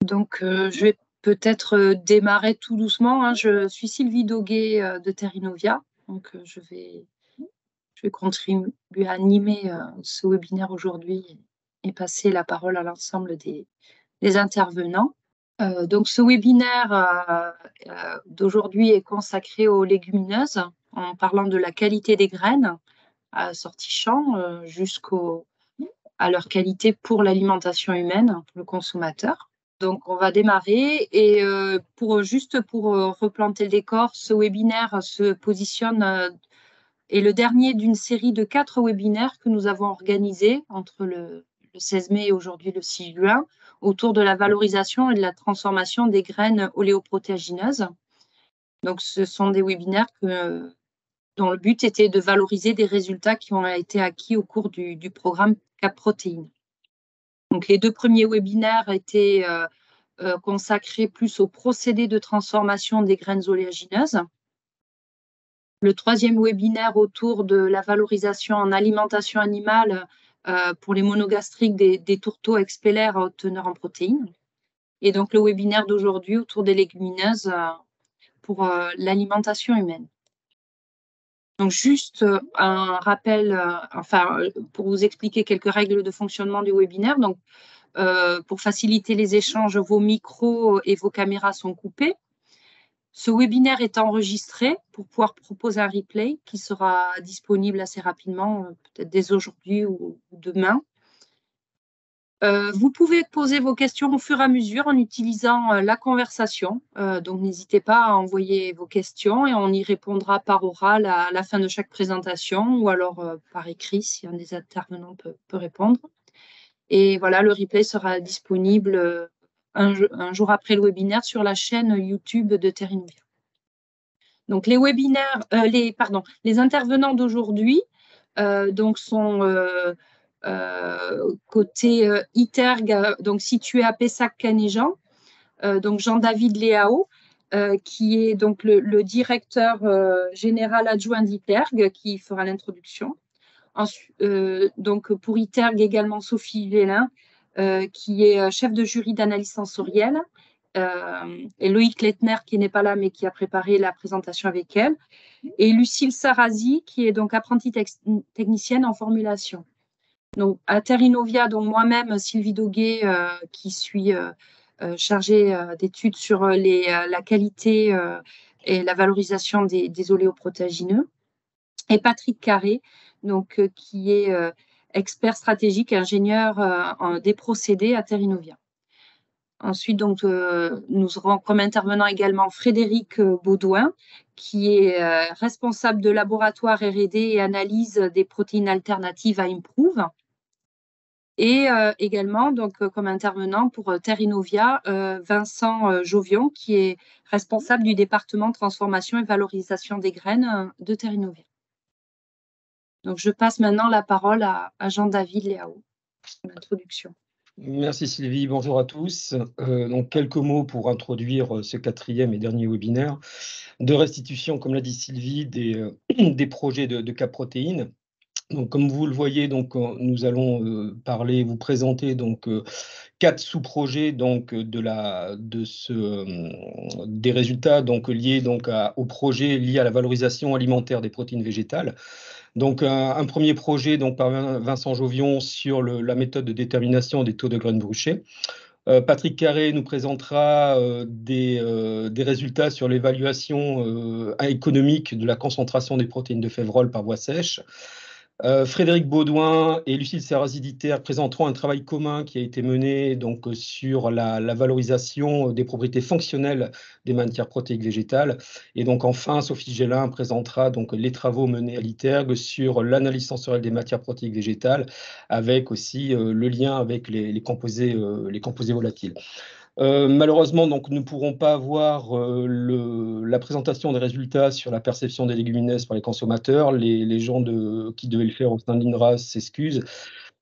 Donc, je vais peut-être démarrer tout doucement, hein. Je suis Sylvie Doguet de Terrinovia. Donc, je vais contribuer à animer ce webinaire aujourd'hui et passer la parole à l'ensemble des intervenants. Donc, ce webinaire d'aujourd'hui est consacré aux légumineuses en parlant de la qualité des graines sorties champ jusqu'à leur qualité pour l'alimentation humaine, pour le consommateur. Donc, on va démarrer et pour replanter le décor, ce webinaire se positionne est le dernier d'une série de 4 webinaires que nous avons organisés entre le 16 mai et aujourd'hui le 6 juin autour de la valorisation et de la transformation des graines oléoprotéagineuses. Donc, ce sont des webinaires dont le but était de valoriser des résultats qui ont été acquis au cours du programme Cap Protéines. Donc, les 2 premiers webinaires étaient consacrés plus aux procédés de transformation des graines oléagineuses. Le 3e webinaire autour de la valorisation en alimentation animale pour les monogastriques des tourteaux expellaires à haute teneur en protéines. Et donc, le webinaire d'aujourd'hui autour des légumineuses pour l'alimentation humaine. Donc, juste un rappel, pour vous expliquer quelques règles de fonctionnement du webinaire. Donc, pour faciliter les échanges, vos micros et vos caméras sont coupés. Ce webinaire est enregistré pour pouvoir proposer un replay qui sera disponible assez rapidement, peut-être dès aujourd'hui ou demain. Vous pouvez poser vos questions au fur et à mesure en utilisant la conversation. Donc, n'hésitez pas à envoyer vos questions et on y répondra par oral à la fin de chaque présentation ou alors par écrit si un des intervenants peut répondre. Et voilà, le replay sera disponible un jour après le webinaire sur la chaîne YouTube de Terrinovia. Donc, les intervenants d'aujourd'hui sont côté ITERG, donc situé à Pessac-Canéjan, donc Jean-David Léao, qui est donc le directeur général adjoint d'ITERG, qui fera l'introduction. Donc pour ITERG également Sophie Vélin, qui est chef de jury d'analyse sensorielle, et Loïc Lettner qui n'est pas là mais qui a préparé la présentation avec elle, et Lucille Sarrazi qui est donc apprentie technicienne en formulation. Donc à Terrinovia, donc moi-même Sylvie Doguet qui suis chargée d'études sur la qualité et la valorisation des oléoprotéagineux, et Patrick Carré, donc qui est expert stratégique, ingénieur des procédés à Terrinovia. Ensuite, donc, nous aurons comme intervenant également Frédéric Baudouin, qui est responsable de laboratoire R&D et analyse des protéines alternatives à Improve. Et également, donc, comme intervenant pour Terrinovia, Vincent Jovion, qui est responsable du département transformation et valorisation des graines de Terrinovia. Donc, je passe maintenant la parole à Jean-David Léao pour l'introduction. Merci Sylvie, bonjour à tous. Donc quelques mots pour introduire ce 4e et dernier webinaire de restitution, comme l'a dit Sylvie, des projets de Cap Protéines. Donc comme vous le voyez, donc nous allons vous présenter donc 4 sous-projets donc des résultats donc liés donc au projet lié à la valorisation alimentaire des protéines végétales. Donc, un premier projet donc, par Vincent Jovion sur la méthode de détermination des taux de graines bruchées. Patrick Carré nous présentera des résultats sur l'évaluation économique de la concentration des protéines de févrole par voie sèche. Frédéric Baudouin et Lucille Sarrazi-Diter présenteront un travail commun qui a été mené donc, sur la valorisation des propriétés fonctionnelles des matières protéiques végétales. Et donc enfin, Sophie Gélin présentera donc, les travaux menés à l'ITERG sur l'analyse sensorielle des matières protéiques végétales, avec aussi le lien avec les composés volatiles. Malheureusement, donc, nous ne pourrons pas avoir la présentation des résultats sur la perception des légumineuses par les consommateurs. Les gens qui devaient le faire au sein de l'INRAS s'excusent.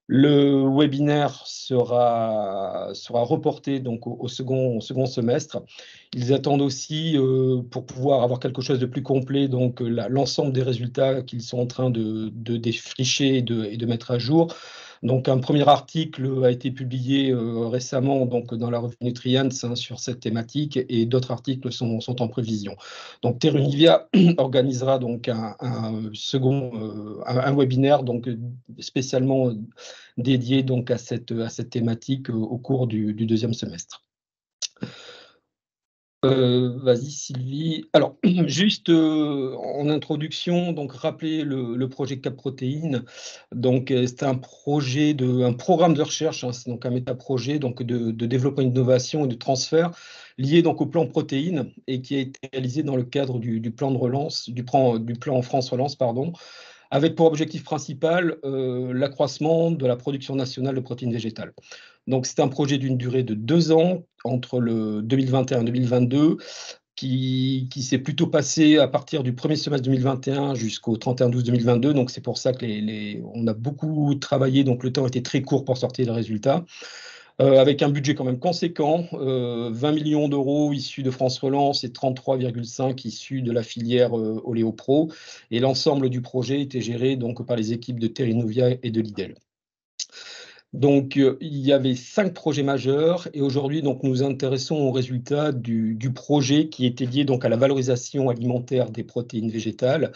Le webinaire sera reporté donc, au second semestre. Ils attendent aussi, pour pouvoir avoir quelque chose de plus complet, donc l'ensemble des résultats qu'ils sont en train de défricher et de mettre à jour. Donc, un premier article a été publié récemment donc, dans la revue Nutrients sur cette thématique et d'autres articles sont en prévision. Donc, Terunivia organisera donc un second un webinaire donc, spécialement dédié donc, à cette thématique au cours du deuxième semestre. Vas-y Sylvie. Alors, juste en introduction, donc rappeler le projet Cap Protéines. Donc, c'est un programme de recherche, hein, c'est donc un méta-projet donc de développement, d'innovation et de transfert lié donc au plan protéines et qui a été réalisé dans le cadre du plan de relance, du plan France Relance, pardon, avec pour objectif principal l'accroissement de la production nationale de protéines végétales. Donc, c'est un projet d'une durée de 2 ans, entre le 2021 et 2022, qui s'est plutôt passé à partir du premier semestre 2021 jusqu'au 31/12/2022. Donc, c'est pour ça que on a beaucoup travaillé, donc le temps était très court pour sortir les résultats. Avec un budget quand même conséquent, 20 millions d'euros issus de France Relance et 33,5 issus de la filière Oléopro. Et l'ensemble du projet était géré donc, par les équipes de Terrinovia et de Lidl. Donc, il y avait 5 projets majeurs et aujourd'hui, donc, nous intéressons aux résultats du projet qui était lié donc, à la valorisation alimentaire des protéines végétales.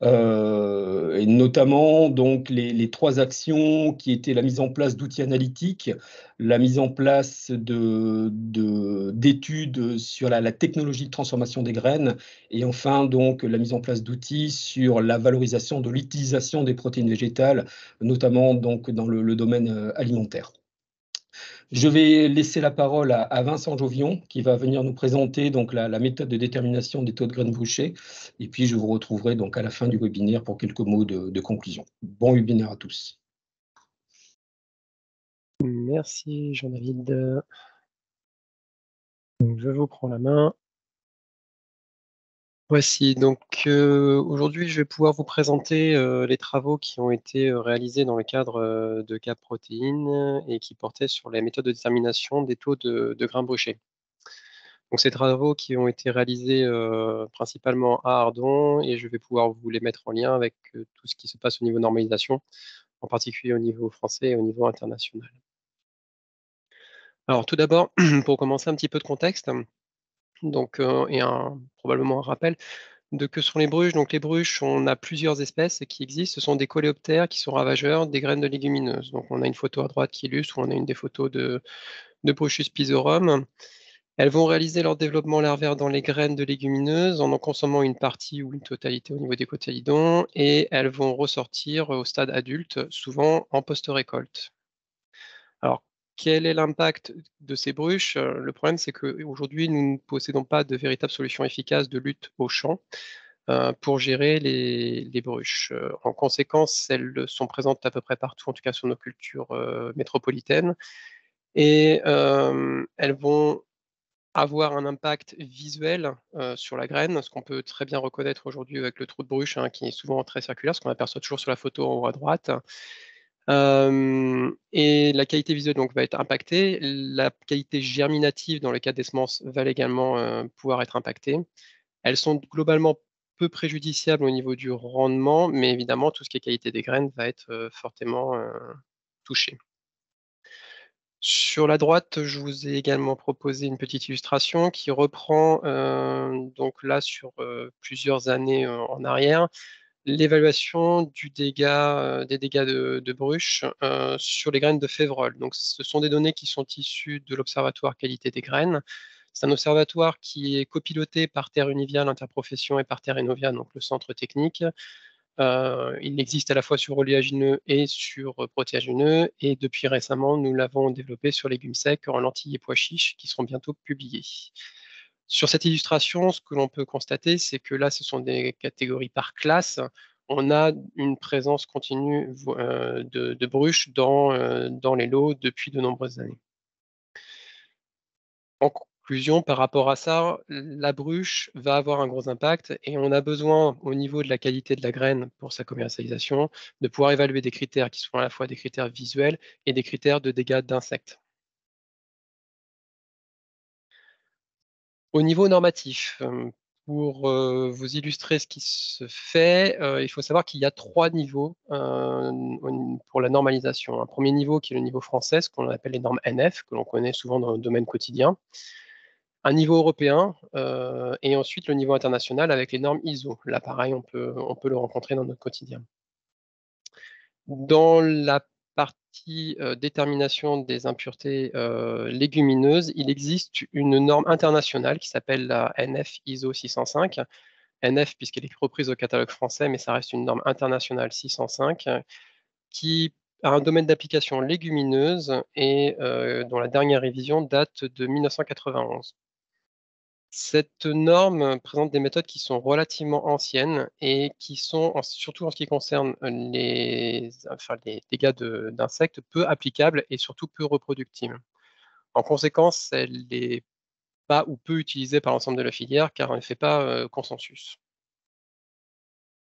Et notamment donc les 3 actions qui étaient la mise en place d'outils analytiques, la mise en place d'études sur la technologie de transformation des graines et enfin donc la mise en place d'outils sur la valorisation de l'utilisation des protéines végétales, notamment donc dans le domaine alimentaire. Je vais laisser la parole à Vincent Jovion, qui va venir nous présenter donc la méthode de détermination des taux de graines bouchées. Et puis, je vous retrouverai donc à la fin du webinaire pour quelques mots de conclusion. Bon webinaire à tous. Merci Jean-David. Je vous prends la main. Voici, donc aujourd'hui je vais pouvoir vous présenter les travaux qui ont été réalisés dans le cadre de Cap Protéines et qui portaient sur les méthodes de détermination des taux de grains brûchés. Donc ces travaux qui ont été réalisés principalement à Ardon et je vais pouvoir vous les mettre en lien avec tout ce qui se passe au niveau normalisation, en particulier au niveau français et au niveau international. Alors tout d'abord, pour commencer un petit peu de contexte, donc, et probablement un rappel de que sont les bruches. Donc les bruches, on a plusieurs espèces qui existent. Ce sont des coléoptères qui sont ravageurs des graines de légumineuses. Donc on a une photo à droite qui illustre, où on a une des photos de Bruchus pisorum. Elles vont réaliser leur développement larvaire dans les graines de légumineuses en consommant une partie ou une totalité au niveau des cotylédons et elles vont ressortir au stade adulte, souvent en post-récolte. Alors, quel est l'impact de ces bruches? Le problème, c'est qu'aujourd'hui, nous ne possédons pas de véritable solution efficace de lutte au champ pour gérer les bruches. En conséquence, elles sont présentes à peu près partout, en tout cas sur nos cultures métropolitaines, et elles vont avoir un impact visuel sur la graine, ce qu'on peut très bien reconnaître aujourd'hui avec le trou de bruche, hein, qui est souvent très circulaire, ce qu'on aperçoit toujours sur la photo en haut à droite. Et la qualité visuelle donc va être impactée. La qualité germinative dans le cas des semences va également pouvoir être impactée. Elles sont globalement peu préjudiciables au niveau du rendement, mais évidemment tout ce qui est qualité des graines va être fortement touché. Sur la droite, je vous ai également proposé une petite illustration qui reprend donc là sur plusieurs années en arrière, l'évaluation du dégât, des dégâts de bruche sur les graines de févrole. Donc ce sont des données qui sont issues de l'Observatoire qualité des graines. C'est un observatoire qui est copiloté par Terre Univia, l'Interprofession, et par Terre Innovia, donc le centre technique. Il existe à la fois sur oléagineux et sur protéagineux, et depuis récemment, nous l'avons développé sur légumes secs, en lentilles et pois chiches, qui seront bientôt publiés. Sur cette illustration, ce que l'on peut constater, c'est que là, ce sont des catégories par classe. On a une présence continue de bruches dans les lots depuis de nombreuses années. En conclusion, par rapport à ça, la bruche va avoir un gros impact et on a besoin, au niveau de la qualité de la graine pour sa commercialisation, de pouvoir évaluer des critères qui sont à la fois des critères visuels et des critères de dégâts d'insectes. Au niveau normatif, Pour vous illustrer ce qui se fait, il faut savoir qu'il y a 3 niveaux pour la normalisation. Un premier niveau qui est le niveau français, ce qu'on appelle les normes NF, que l'on connaît souvent dans le domaine quotidien. Un niveau européen et ensuite le niveau international avec les normes ISO. Là, pareil, on peut le rencontrer dans notre quotidien. Dans la partie détermination des impuretés légumineuses, il existe une norme internationale qui s'appelle la NF ISO 605. NF puisqu'elle est reprise au catalogue français, mais ça reste une norme internationale 605 qui a un domaine d'application légumineuse et dont la dernière révision date de 1991. Cette norme présente des méthodes qui sont relativement anciennes et qui sont, surtout en ce qui concerne les dégâts d'insectes, peu applicables et surtout peu reproductibles. En conséquence, elle n'est pas ou peu utilisée par l'ensemble de la filière car elle ne fait pas consensus.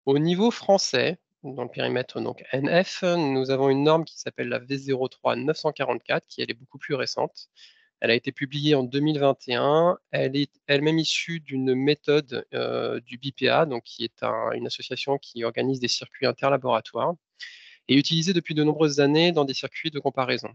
Au niveau français, dans le périmètre donc NF, nous avons une norme qui s'appelle la V03-944 qui elle est beaucoup plus récente. Elle a été publiée en 2021. Elle est elle-même issue d'une méthode du BPA, donc qui est une association qui organise des circuits interlaboratoires et utilisée depuis de nombreuses années dans des circuits de comparaison.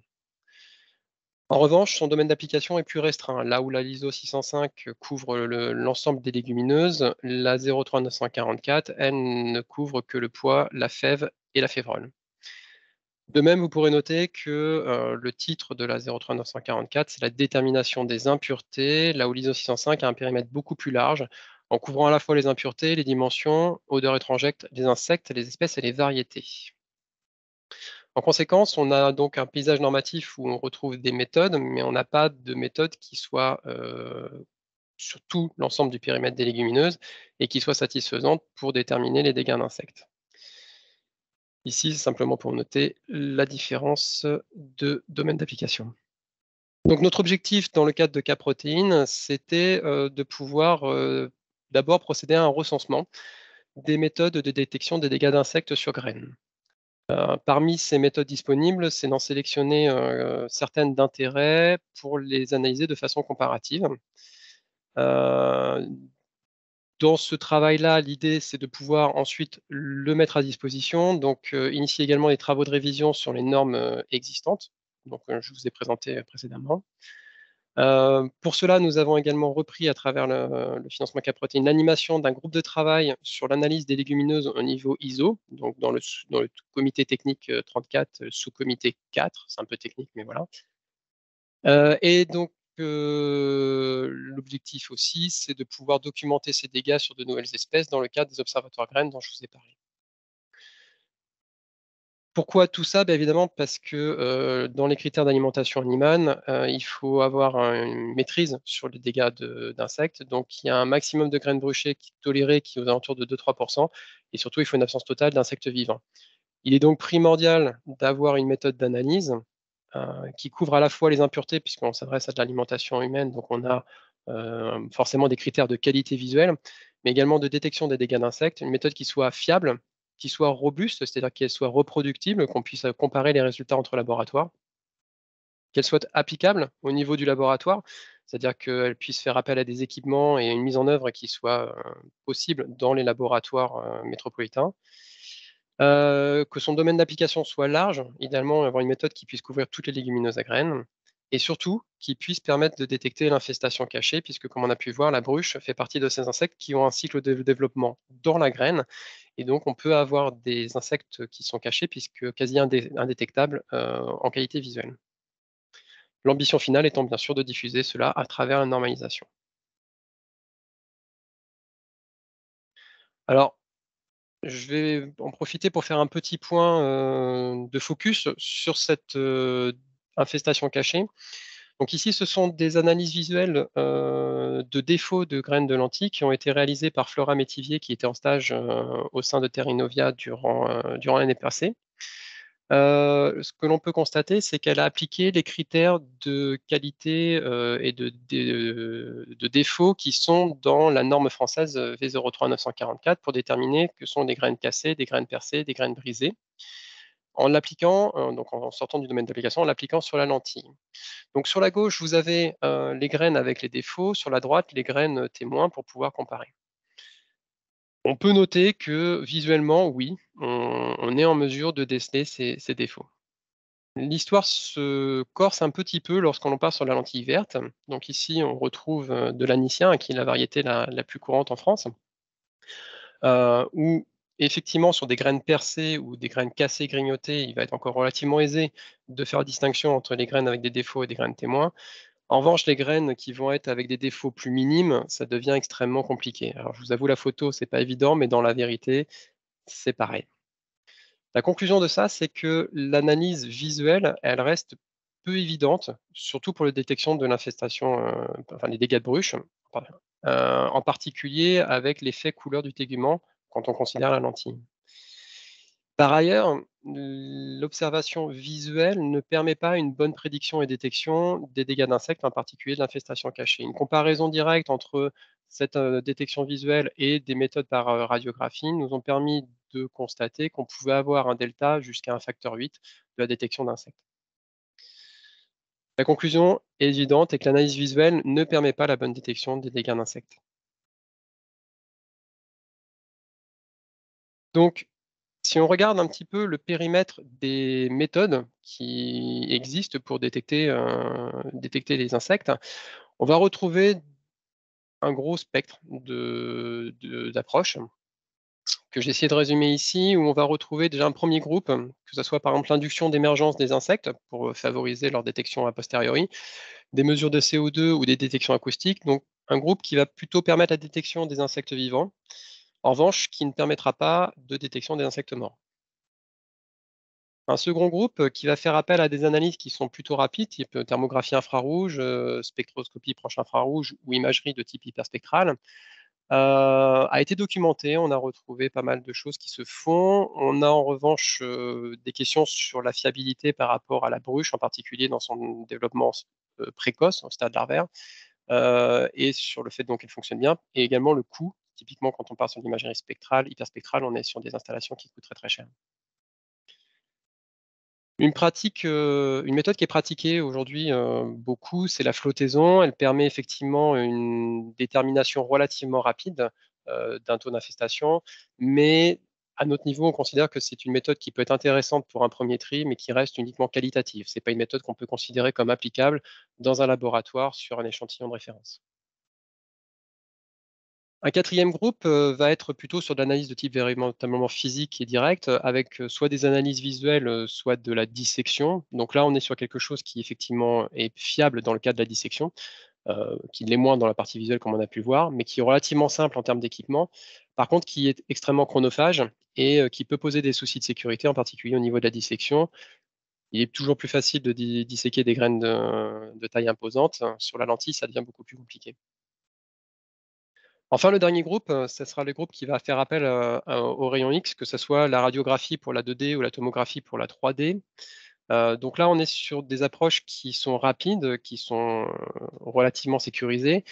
En revanche, son domaine d'application est plus restreint. Là où la l'ISO 605 couvre l'ensemble des légumineuses, la 03944, elle ne couvre que le pois, la fève et la févrole. De même, vous pourrez noter que le titre de la 03944, c'est la détermination des impuretés, là où l'ISO 605 a un périmètre beaucoup plus large, en couvrant à la fois les impuretés, les dimensions, odeurs étrangères, les insectes, les espèces et les variétés. En conséquence, on a donc un paysage normatif où on retrouve des méthodes, mais on n'a pas de méthode qui soit sur tout l'ensemble du périmètre des légumineuses et qui soit satisfaisante pour déterminer les dégâts d'insectes. Ici, c'est simplement pour noter la différence de domaine d'application. Donc notre objectif dans le cadre de K-Protéines, c'était de pouvoir d'abord procéder à un recensement des méthodes de détection des dégâts d'insectes sur graines. Parmi ces méthodes disponibles, c'est d'en sélectionner certaines d'intérêt pour les analyser de façon comparative. Dans ce travail-là, l'idée, c'est de pouvoir ensuite le mettre à disposition, donc initier également des travaux de révision sur les normes existantes, donc je vous ai présenté précédemment. Pour cela, nous avons également repris à travers le financement K-Protéines l'animation d'un groupe de travail sur l'analyse des légumineuses au niveau ISO, donc dans le comité technique 34, sous-comité 4, c'est un peu technique, mais voilà. Et donc l'objectif aussi, c'est de pouvoir documenter ces dégâts sur de nouvelles espèces dans le cadre des observatoires graines dont je vous ai parlé. Pourquoi tout ça? Évidemment parce que dans les critères d'alimentation animale, il faut avoir une maîtrise sur les dégâts d'insectes. Donc il y a un maximum de graines bruchées tolérées qui est aux alentours de 2-3 % et surtout il faut une absence totale d'insectes vivants. Il est donc primordial d'avoir une méthode d'analyse qui couvre à la fois les impuretés puisqu'on s'adresse à de l'alimentation humaine, donc on a forcément des critères de qualité visuelle, mais également de détection des dégâts d'insectes, une méthode qui soit fiable, qui soit robuste, c'est-à-dire qu'elle soit reproductible, qu'on puisse comparer les résultats entre laboratoires, qu'elle soit applicable au niveau du laboratoire, c'est-à-dire qu'elle puisse faire appel à des équipements et une mise en œuvre qui soit possible dans les laboratoires métropolitains. Que son domaine d'application soit large, idéalement avoir une méthode qui puisse couvrir toutes les légumineuses à graines et surtout qui puisse permettre de détecter l'infestation cachée puisque comme on a pu voir, la bruche fait partie de ces insectes qui ont un cycle de développement dans la graine et donc on peut avoir des insectes qui sont cachés puisque quasi indétectables en qualité visuelle. L'ambition finale étant bien sûr de diffuser cela à travers la normalisation. Alors, je vais en profiter pour faire un petit point de focus sur cette infestation cachée. Donc ici, ce sont des analyses visuelles de défauts de graines de lentilles qui ont été réalisées par Flora Métivier, qui était en stage au sein de Terrinovia durant l'année passée. Ce que l'on peut constater, c'est qu'elle a appliqué les critères de qualité et de défaut qui sont dans la norme française V03944 pour déterminer que sont des graines cassées, des graines percées, des graines brisées, en l'appliquant, donc en sortant du domaine d'application, en l'appliquant sur la lentille. Donc sur la gauche, vous avez les graines avec les défauts, sur la droite, les graines témoins pour pouvoir comparer. On peut noter que visuellement, oui, on est en mesure de déceler ces défauts. L'histoire se corse un petit peu lorsqu'on part sur la lentille verte. Donc ici, on retrouve de l'anicien, qui est la variété la plus courante en France, où effectivement, sur des graines percées ou des graines cassées, grignotées, il va être encore relativement aisé de faire la distinction entre les graines avec des défauts et des graines témoins. En revanche, les graines qui vont être avec des défauts plus minimes, ça devient extrêmement compliqué. Alors je vous avoue, la photo, c'est pas évident, mais dans la vérité, c'est pareil. La conclusion de ça, c'est que l'analyse visuelle, elle reste peu évidente, surtout pour la détection de l'infestation, enfin les dégâts de bruche, en particulier avec l'effet couleur du tégument quand on considère la lentille. Par ailleurs, l'observation visuelle ne permet pas une bonne prédiction et détection des dégâts d'insectes, en particulier de l'infestation cachée. Une comparaison directe entre cette détection visuelle et des méthodes par radiographie nous ont permis de constater qu'on pouvait avoir un delta jusqu'à un facteur 8 de la détection d'insectes. La conclusion est évidente et que l'analyse visuelle ne permet pas la bonne détection des dégâts d'insectes. Donc, si on regarde un petit peu le périmètre des méthodes qui existent pour détecter les insectes, on va retrouver un gros spectre d'approches que j'ai essayé de résumer ici, où on va retrouver déjà un premier groupe, que ce soit par exemple l'induction d'émergence des insectes pour favoriser leur détection a posteriori, des mesures de CO2 ou des détections acoustiques, donc un groupe qui va plutôt permettre la détection des insectes vivants, en revanche qui ne permettra pas de détection des insectes morts. Un second groupe qui va faire appel à des analyses qui sont plutôt rapides, type thermographie infrarouge, spectroscopie proche infrarouge ou imagerie de type hyperspectral, a été documenté. On a retrouvé pas mal de choses qui se font. On a en revanche des questions sur la fiabilité par rapport à la bruche, en particulier dans son développement précoce, au stade larvaire, et sur le fait donc qu'elle fonctionne bien, et également le coût. Typiquement, quand on part sur l'imagerie spectrale, hyperspectrale, on est sur des installations qui coûtent très très cher. Une méthode qui est pratiquée aujourd'hui, beaucoup, c'est la flottaison. Elle permet effectivement une détermination relativement rapide, d'un taux d'infestation, mais à notre niveau, on considère que c'est une méthode qui peut être intéressante pour un premier tri, mais qui reste uniquement qualitative. C'est pas une méthode qu'on peut considérer comme applicable dans un laboratoire sur un échantillon de référence. Un quatrième groupe va être plutôt sur de l'analyse de type véritablement physique et direct, avec soit des analyses visuelles, soit de la dissection. Donc là, on est sur quelque chose qui effectivement est fiable dans le cas de la dissection, qui l'est moins dans la partie visuelle comme on a pu le voir, mais qui est relativement simple en termes d'équipement. Par contre, qui est extrêmement chronophage et qui peut poser des soucis de sécurité, en particulier au niveau de la dissection. Il est toujours plus facile de disséquer des graines de taille imposante. Sur la lentille, ça devient beaucoup plus compliqué. Enfin, le dernier groupe, ce sera le groupe qui va faire appel, aux rayons X, que ce soit la radiographie pour la 2D ou la tomographie pour la 3D. Donc là, on est sur des approches qui sont rapides, qui sont, relativement sécurisées.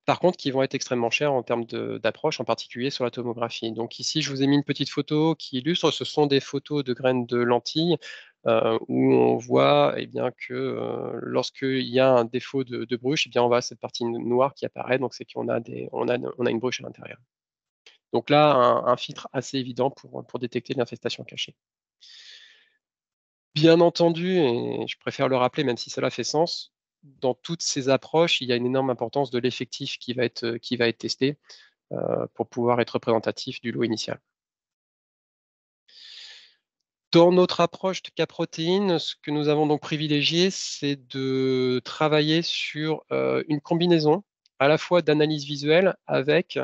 Par contre, qui vont être extrêmement chères en termes d'approche, en particulier sur la tomographie. Donc ici, je vous ai mis une petite photo qui illustre. Ce sont des photos de graines de lentilles, où on voit, eh bien, que, lorsqu'il y a un défaut de bruche, eh bien, on voit cette partie noire qui apparaît, donc c'est qu'on a on a une bruche à l'intérieur. Donc là, un filtre assez évident pour détecter l'infestation cachée. Bien entendu, et je préfère le rappeler même si cela fait sens, dans toutes ces approches, il y a une énorme importance de l'effectif qui va être testé, pour pouvoir être représentatif du lot initial. Dans notre approche de cas protéines, ce que nous avons donc privilégié, c'est de travailler sur, une combinaison à la fois d'analyse visuelle avec,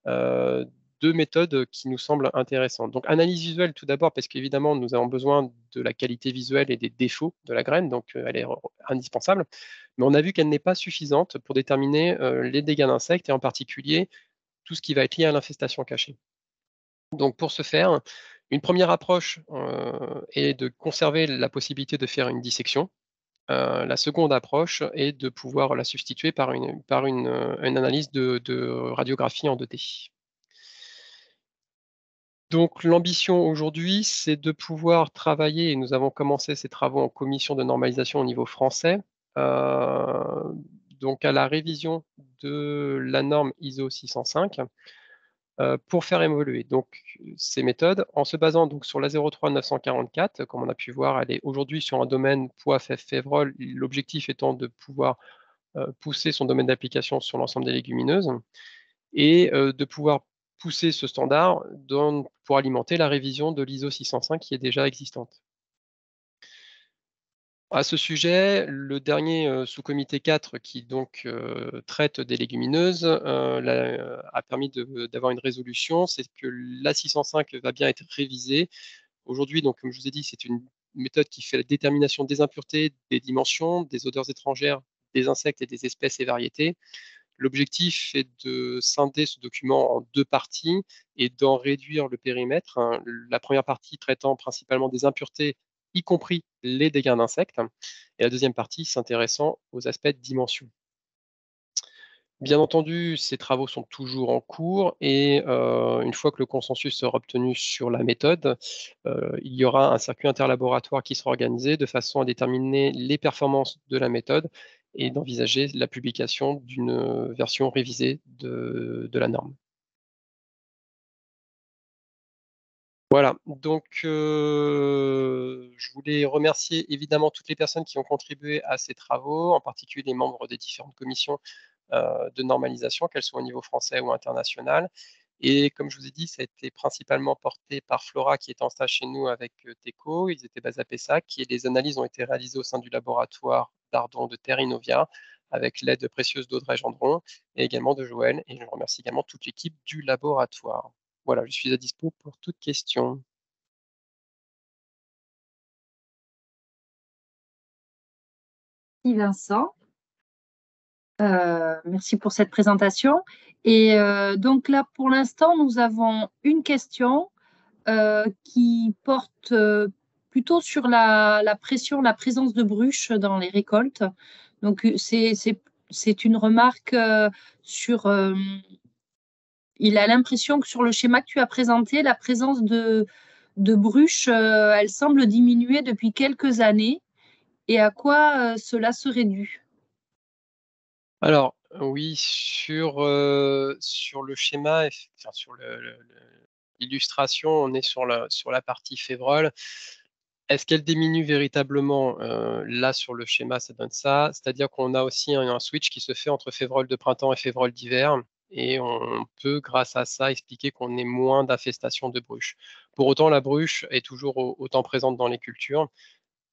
heu, 2 méthodes qui nous semblent intéressantes. Donc analyse visuelle tout d'abord parce qu'évidemment nous avons besoin de la qualité visuelle et des défauts de la graine, donc elle est indispensable. Mais on a vu qu'elle n'est pas suffisante pour déterminer, les dégâts d'insectes et en particulier tout ce qui va être lié à l'infestation cachée. Donc pour ce faire, une première approche, est de conserver la possibilité de faire une dissection. La seconde approche est de pouvoir la substituer par une analyse de radiographie en 2D. Donc l'ambition aujourd'hui, c'est de pouvoir travailler et nous avons commencé ces travaux en commission de normalisation au niveau français, donc à la révision de la norme ISO 605 pour faire évoluer donc ces méthodes en se basant donc sur la 03-944. Comme on a pu voir, elle est aujourd'hui sur un domaine poids févrole, l'objectif étant de pouvoir pousser son domaine d'application sur l'ensemble des légumineuses et de pouvoir pousser ce standard pour alimenter la révision de l'ISO 605 qui est déjà existante. À ce sujet, le dernier sous-comité 4 qui donc traite des légumineuses a permis d'avoir une résolution, c'est que la 605 va bien être révisée. Aujourd'hui, donc comme je vous ai dit, c'est une méthode qui fait la détermination des impuretés, des dimensions, des odeurs étrangères, des insectes et des espèces et variétés. L'objectif est de scinder ce document en 2 parties et d'en réduire le périmètre, hein. La première partie traitant principalement des impuretés, y compris les dégâts d'insectes, et la deuxième partie s'intéressant aux aspects de dimension. Bien entendu, ces travaux sont toujours en cours et une fois que le consensus sera obtenu sur la méthode, il y aura un circuit interlaboratoire qui sera organisé de façon à déterminer les performances de la méthode et d'envisager la publication d'une version révisée de la norme. Voilà, donc je voulais remercier évidemment toutes les personnes qui ont contribué à ces travaux, en particulier les membres des différentes commissions de normalisation, qu'elles soient au niveau français ou international. Et comme je vous ai dit, ça a été principalement porté par Flora qui est en stage chez nous avec TECO. Ils étaient basés à Pessac et les analyses ont été réalisées au sein du laboratoire d'Ardon de Terrinovia avec l'aide précieuse d'Audrey Gendron et également de Joël. Et je remercie également toute l'équipe du laboratoire. Voilà, je suis à dispo pour toute question. Merci Vincent. Merci pour cette présentation. Et donc là, pour l'instant, nous avons une question qui porte plutôt sur la pression, la présence de bruches dans les récoltes. Donc, c'est une remarque sur... il a l'impression que sur le schéma que tu as présenté, la présence de bruches, elle semble diminuer depuis quelques années. Et à quoi cela serait dû? Alors, oui, sur le schéma, enfin, sur l'illustration, on est sur la partie févrole. Est-ce qu'elle diminue véritablement? Là, sur le schéma, ça donne ça. C'est-à-dire qu'on a aussi un switch qui se fait entre févrole de printemps et févrole d'hiver et on peut, grâce à ça, expliquer qu'on ait moins d'infestation de bruches. Pour autant, la bruche est toujours autant présente dans les cultures.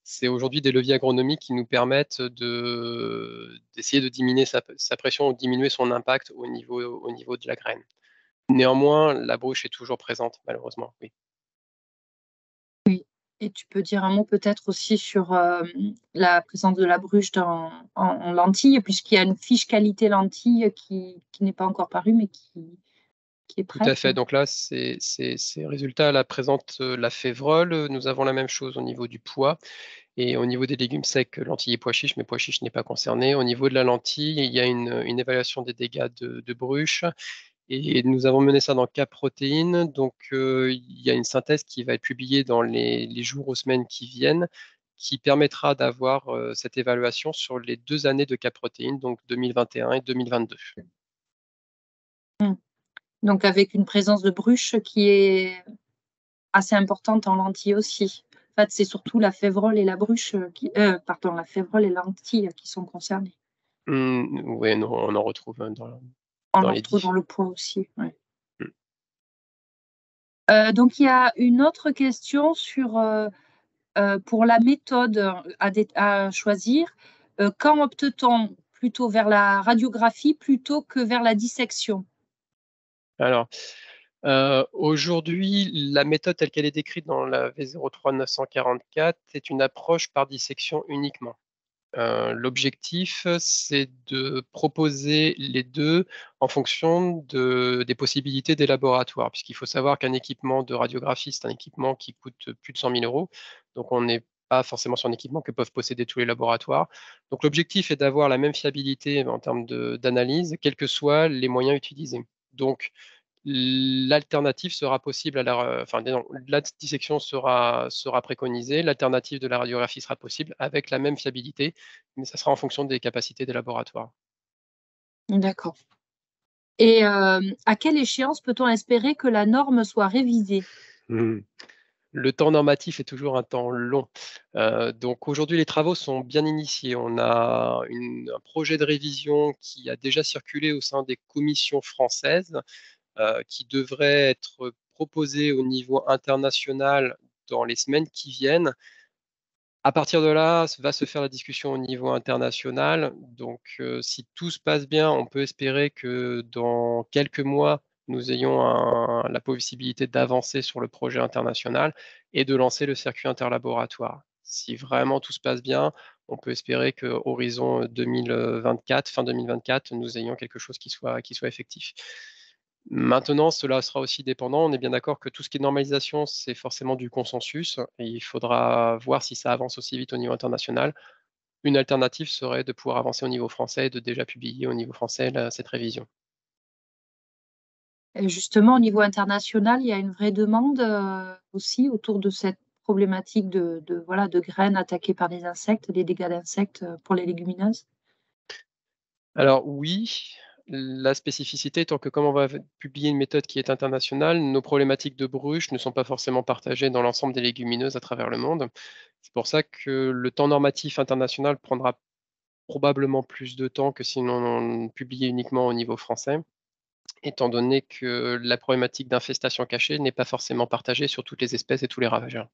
C'est aujourd'hui des leviers agronomiques qui nous permettent d'essayer de diminuer sa pression ou diminuer son impact au niveau de la graine. Néanmoins, la bruche est toujours présente, malheureusement, oui. Oui. Et tu peux dire un mot peut-être aussi sur la présence de la bruche en lentilles, puisqu'il y a une fiche qualité lentilles qui n'est pas encore parue, mais qui est Tout à prête. fait. Donc là, ces résultats là présentent la févrole. Nous avons la même chose au niveau du pois et au niveau des légumes secs, lentilles et pois chiches, mais pois chiches n'est pas concerné. Au niveau de la lentille, il y a une évaluation des dégâts de bruche et nous avons mené ça dans Cap Protéines. Donc, il y a une synthèse qui va être publiée dans les jours aux semaines qui viennent, qui permettra d'avoir cette évaluation sur les 2 années de Cap Protéines, donc 2021 et 2022. Donc avec une présence de bruche qui est assez importante en lentilles aussi. En fait, c'est surtout la févrole et la bruche la févrole et la lentille qui sont concernées. Oui, on en retrouve On dans en les retrouve dans différents. le pois aussi. Ouais. Donc il y a une autre question sur pour la méthode à choisir. Quand opte-t-on plutôt vers la radiographie plutôt que vers la dissection? Alors, aujourd'hui, la méthode telle qu'elle est décrite dans la V03-944 est une approche par dissection uniquement. L'objectif, c'est de proposer les 2 en fonction des possibilités des laboratoires. Puisqu'il faut savoir qu'un équipement de radiographie, c'est un équipement qui coûte plus de 100 000 €. Donc on n'est pas forcément sur un équipement que peuvent posséder tous les laboratoires. Donc l'objectif est d'avoir la même fiabilité en termes d'analyse, quels que soient les moyens utilisés. Donc l'alternative sera possible la dissection sera préconisée, l'alternative de la radiographie sera possible avec la même fiabilité, mais ça sera en fonction des capacités des laboratoires. D'accord. Et à quelle échéance peut-on espérer que la norme soit révisée? Le temps normatif est toujours un temps long. Donc aujourd'hui, les travaux sont bien initiés. On a un projet de révision qui a déjà circulé au sein des commissions françaises, qui devrait être proposé au niveau international dans les semaines qui viennent. À partir de là, va se faire la discussion au niveau international. Donc, si tout se passe bien, on peut espérer que dans quelques mois, nous ayons la possibilité d'avancer sur le projet international et de lancer le circuit interlaboratoire. Si vraiment tout se passe bien, on peut espérer qu'à horizon 2024, fin 2024, nous ayons quelque chose qui soit effectif. Maintenant, cela sera aussi dépendant. On est bien d'accord que tout ce qui est normalisation, c'est forcément du consensus et il faudra voir si ça avance aussi vite au niveau international. Une alternative serait de pouvoir avancer au niveau français et de déjà publier au niveau français cette révision. Et justement, au niveau international, il y a une vraie demande aussi autour de cette problématique voilà, de graines attaquées par les insectes, des dégâts d'insectes pour les légumineuses. Alors oui, la spécificité étant que comme on va publier une méthode qui est internationale, nos problématiques de bruche ne sont pas forcément partagées dans l'ensemble des légumineuses à travers le monde. C'est pour ça que le temps normatif international prendra probablement plus de temps que si on publiait uniquement au niveau français, étant donné que la problématique d'infestation cachée n'est pas forcément partagée sur toutes les espèces et tous les ravageurs.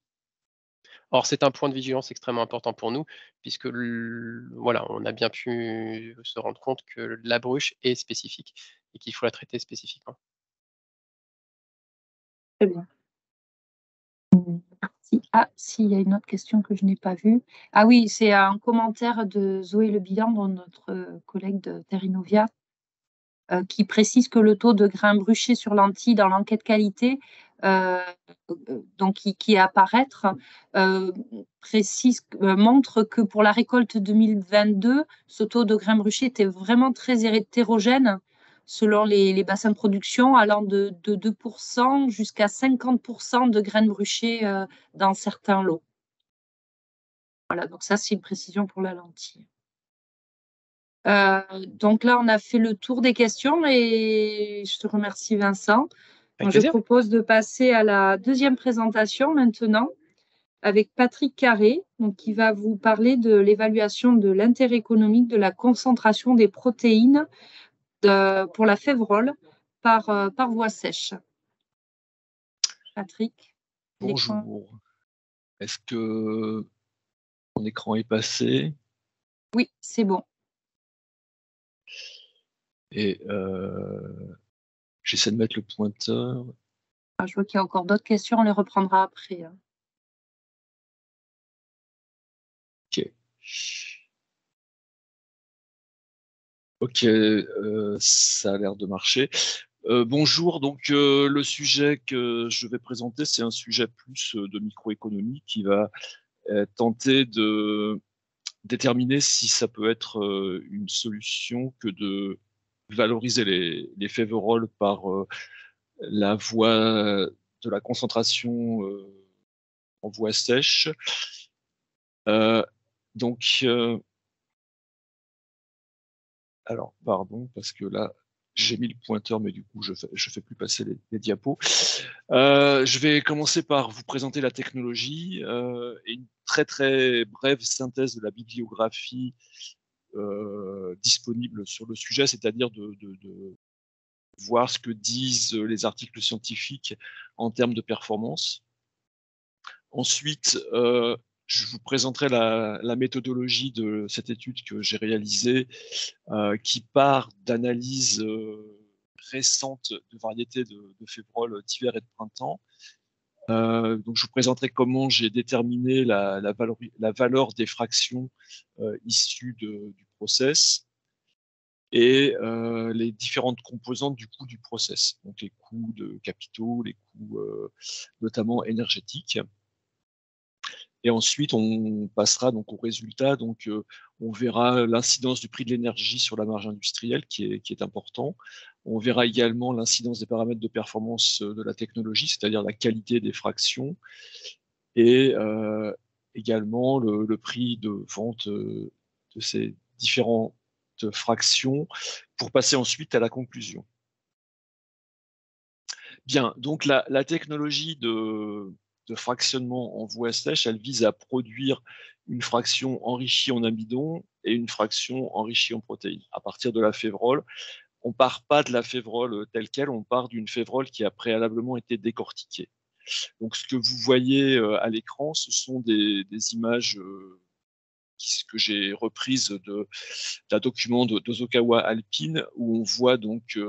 Or, c'est un point de vigilance extrêmement important pour nous, puisque voilà, on a bien pu se rendre compte que la bruche est spécifique et qu'il faut la traiter spécifiquement. Très bien. Ah, si, il y a une autre question que je n'ai pas vue. Ah oui, c'est un commentaire de Zoé Le Bihan, notre collègue de Terrinovia, qui précise que le taux de grains bruchés sur lentilles dans l'enquête qualité, donc qui est à apparaître, montre que pour la récolte 2022, ce taux de grains bruchés était vraiment très hétérogène selon les bassins de production, allant de 2% jusqu'à 50% de graines bruchées dans certains lots. Voilà, donc ça, c'est une précision pour la lentille. Donc là, on a fait le tour des questions et je te remercie, Vincent. Avec Je plaisir. propose de passer à la deuxième présentation maintenant avec Patrick Carré, donc, qui va vous parler de l'évaluation de l'intérêt économique de la concentration des protéines pour la févrole par voie sèche. Patrick. Bonjour. Est-ce que mon écran est passé? Oui, c'est bon. Et j'essaie de mettre le pointeur. Ah, je vois qu'il y a encore d'autres questions, on les reprendra après. Ok. Ok, ça a l'air de marcher. Bonjour, donc le sujet que je vais présenter, c'est un sujet plus de microéconomie qui va tenter de déterminer si ça peut être une solution que de valoriser les féveroles par la voie de la concentration en voie sèche. Donc, alors, pardon, parce que là, j'ai mis le pointeur, mais du coup, je fais plus passer les diapos. Je vais commencer par vous présenter la technologie et une très très brève synthèse de la bibliographie disponible sur le sujet, c'est-à-dire de voir ce que disent les articles scientifiques en termes de performance. Ensuite, je vous présenterai la méthodologie de cette étude que j'ai réalisée, qui part d'analyses récentes de variétés de févroles d'hiver et de printemps. Donc, je vous présenterai comment j'ai déterminé la valeur des fractions issues du process et les différentes composantes du coût du process, donc les coûts de capitaux, les coûts notamment énergétiques. Et ensuite, on passera donc au résultat. Donc, on verra l'incidence du prix de l'énergie sur la marge industrielle, qui est important. On verra également l'incidence des paramètres de performance de la technologie, c'est-à-dire la qualité des fractions, et également le prix de vente de ces différentes fractions, pour passer ensuite à la conclusion. Bien, donc la technologie de fractionnement en voie sèche, elle vise à produire une fraction enrichie en amidon et une fraction enrichie en protéines. À partir de la févrole, on ne part pas de la févrole telle qu'elle, on part d'une févrole qui a préalablement été décortiquée. Donc ce que vous voyez à l'écran, ce sont des images que j'ai reprises d'un document d'Ozokawa Alpine, où on voit donc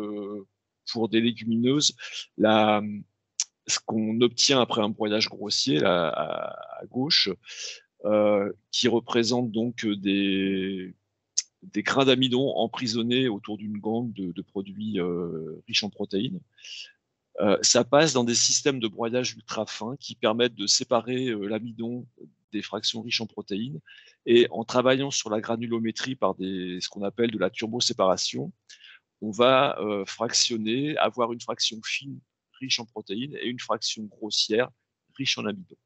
pour des légumineuses ce qu'on obtient après un broyage grossier là, à gauche, qui représente donc des grains d'amidon emprisonnés autour d'une gangue de produits riches en protéines. Ça passe dans des systèmes de broyage ultra fins qui permettent de séparer l'amidon des fractions riches en protéines. Et en travaillant sur la granulométrie par ce qu'on appelle de la turboséparation, on va fractionner, avoir une fraction fine riche en protéines et une fraction grossière riche en amidon.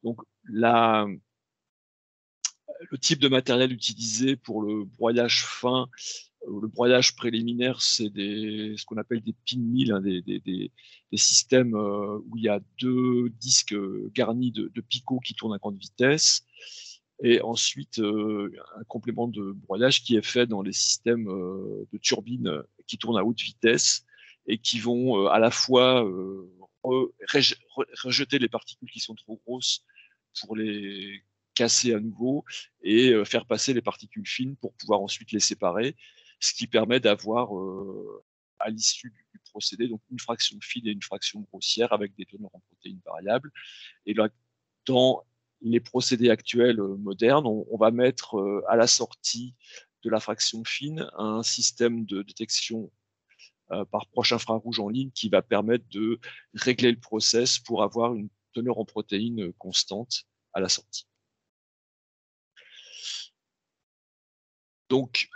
Donc le type de matériel utilisé pour le broyage fin, le broyage préliminaire, c'est ce qu'on appelle des pin mills, hein, des systèmes où il y a 2 disques garnis de picots qui tournent à grande vitesse. Et ensuite, un complément de broyage qui est fait dans les systèmes de turbines qui tournent à haute vitesse et qui vont à la fois rejeter les particules qui sont trop grosses pour les casser à nouveau et faire passer les particules fines pour pouvoir ensuite les séparer, ce qui permet d'avoir à l'issue du procédé donc une fraction fine et une fraction grossière avec des teneurs en protéines variables. Et là, dans les procédés actuels modernes, on va mettre à la sortie de la fraction fine un système de détection par proche infrarouge en ligne qui va permettre de régler le process pour avoir une teneur en protéines constante à la sortie. Donc,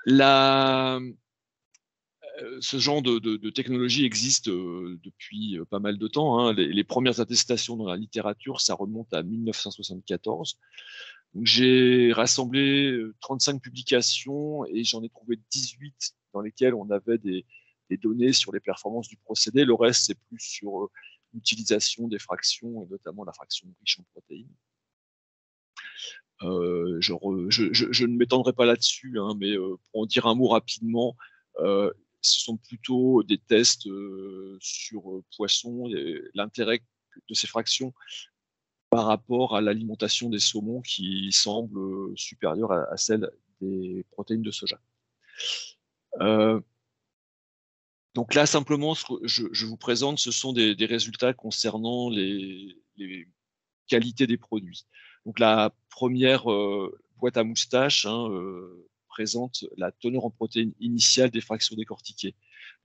ce genre de technologie existe depuis pas mal de temps, hein. Les premières attestations dans la littérature, ça remonte à 1974. J'ai rassemblé 35 publications et j'en ai trouvé 18 dans lesquelles on avait des données sur les performances du procédé. Le reste, c'est plus sur l'utilisation des fractions et notamment la fraction riche en protéines. Je ne m'étendrai pas là-dessus, hein, mais pour en dire un mot rapidement, ce sont plutôt des tests sur poissons et l'intérêt de ces fractions par rapport à l'alimentation des saumons qui semble supérieure à celle des protéines de soja. Donc là, simplement, ce que je vous présente, ce sont des résultats concernant les qualités des produits. Donc la première boîte à moustache présente la teneur en protéines initiale des fractions décortiquées.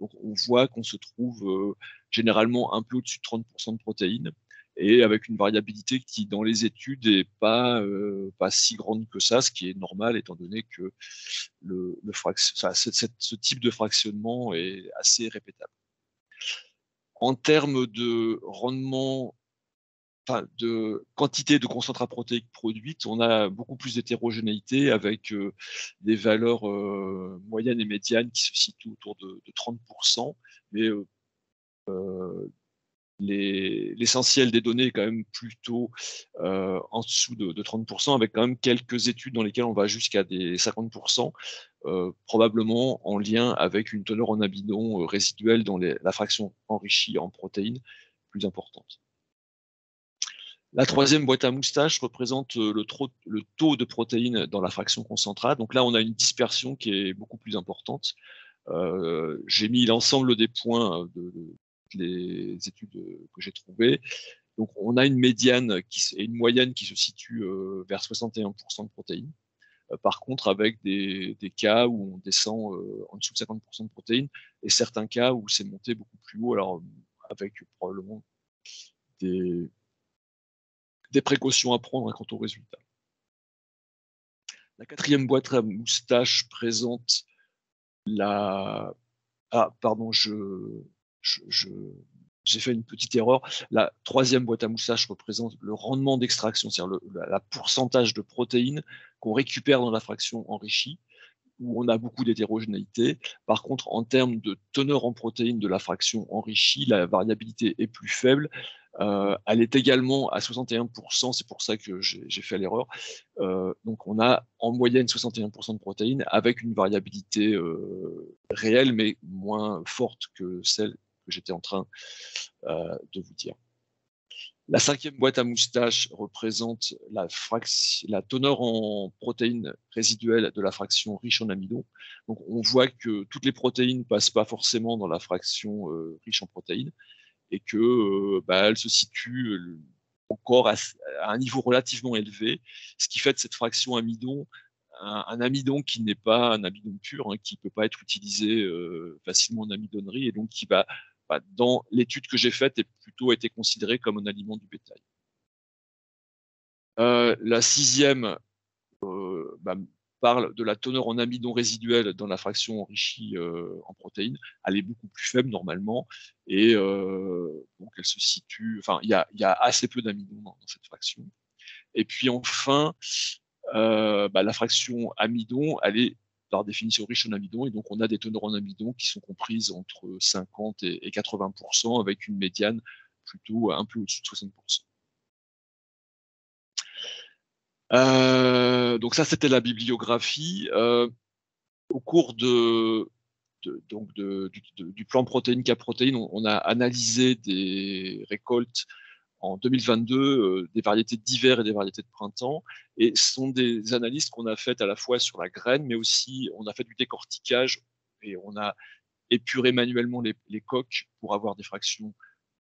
Donc on voit qu'on se trouve généralement un peu au-dessus de 30% de protéines et avec une variabilité qui dans les études n'est pas si grande que ça, ce qui est normal étant donné que ce type de fractionnement est assez répétable. En termes de rendement, de quantité de concentrat protéique produite, on a beaucoup plus d'hétérogénéité avec des valeurs moyennes et médianes qui se situent autour de 30%, mais l'essentiel des données est quand même plutôt en dessous de 30%, avec quand même quelques études dans lesquelles on va jusqu'à des 50%, probablement en lien avec une teneur en amidon résiduelle dans la fraction enrichie en protéines plus importante. La troisième boîte à moustache représente le taux de protéines dans la fraction concentrate. Donc là, on a une dispersion qui est beaucoup plus importante. J'ai mis l'ensemble des points des études que j'ai trouvées. Donc on a une médiane et une moyenne qui se situe vers 61% de protéines. Par contre, avec des cas où on descend en dessous de 50% de protéines et certains cas où c'est monté beaucoup plus haut, alors avec probablement des précautions à prendre quant aux résultats. La quatrième boîte à moustache présente la... Ah, pardon, j'ai fait une petite erreur. La troisième boîte à moustache représente le rendement d'extraction, c'est-à-dire la pourcentage de protéines qu'on récupère dans la fraction enrichie. où on a beaucoup d'hétérogénéité. Par contre, en termes de teneur en protéines de la fraction enrichie, la variabilité est plus faible. Elle est également à 61%, c'est pour ça que j'ai fait l'erreur. Donc on a en moyenne 61% de protéines avec une variabilité réelle, mais moins forte que celle que j'étais en train de vous dire. La 5e boîte à moustache représente la teneur en protéines résiduelles de la fraction riche en amidon. Donc on voit que toutes les protéines ne passent pas forcément dans la fraction riche en protéines et que elle se situe encore à un niveau relativement élevé, ce qui fait de cette fraction amidon un amidon qui n'est pas un amidon pur, hein, qui ne peut pas être utilisé facilement en amidonnerie et donc qui va, dans l'étude que j'ai faite, plutôt été considéré comme un aliment du bétail. La 6e parle de la teneur en amidon résiduel dans la fraction enrichie en protéines. Elle est beaucoup plus faible normalement et donc elle se situe. Enfin, il y a assez peu d'amidon dans cette fraction. Et puis enfin, la fraction amidon, elle est par définition riche en amidon et donc on a des teneurs en amidon qui sont comprises entre 50 et 80% avec une médiane plutôt un peu au-dessus de 60%. Donc ça, c'était la bibliographie. Au cours du plan protéines K-protéines, on a analysé des récoltes en 2022, des variétés d'hiver et des variétés de printemps. Et ce sont des analyses qu'on a faites à la fois sur la graine, mais aussi on a fait du décortiquage et on a épuré manuellement les coques pour avoir des fractions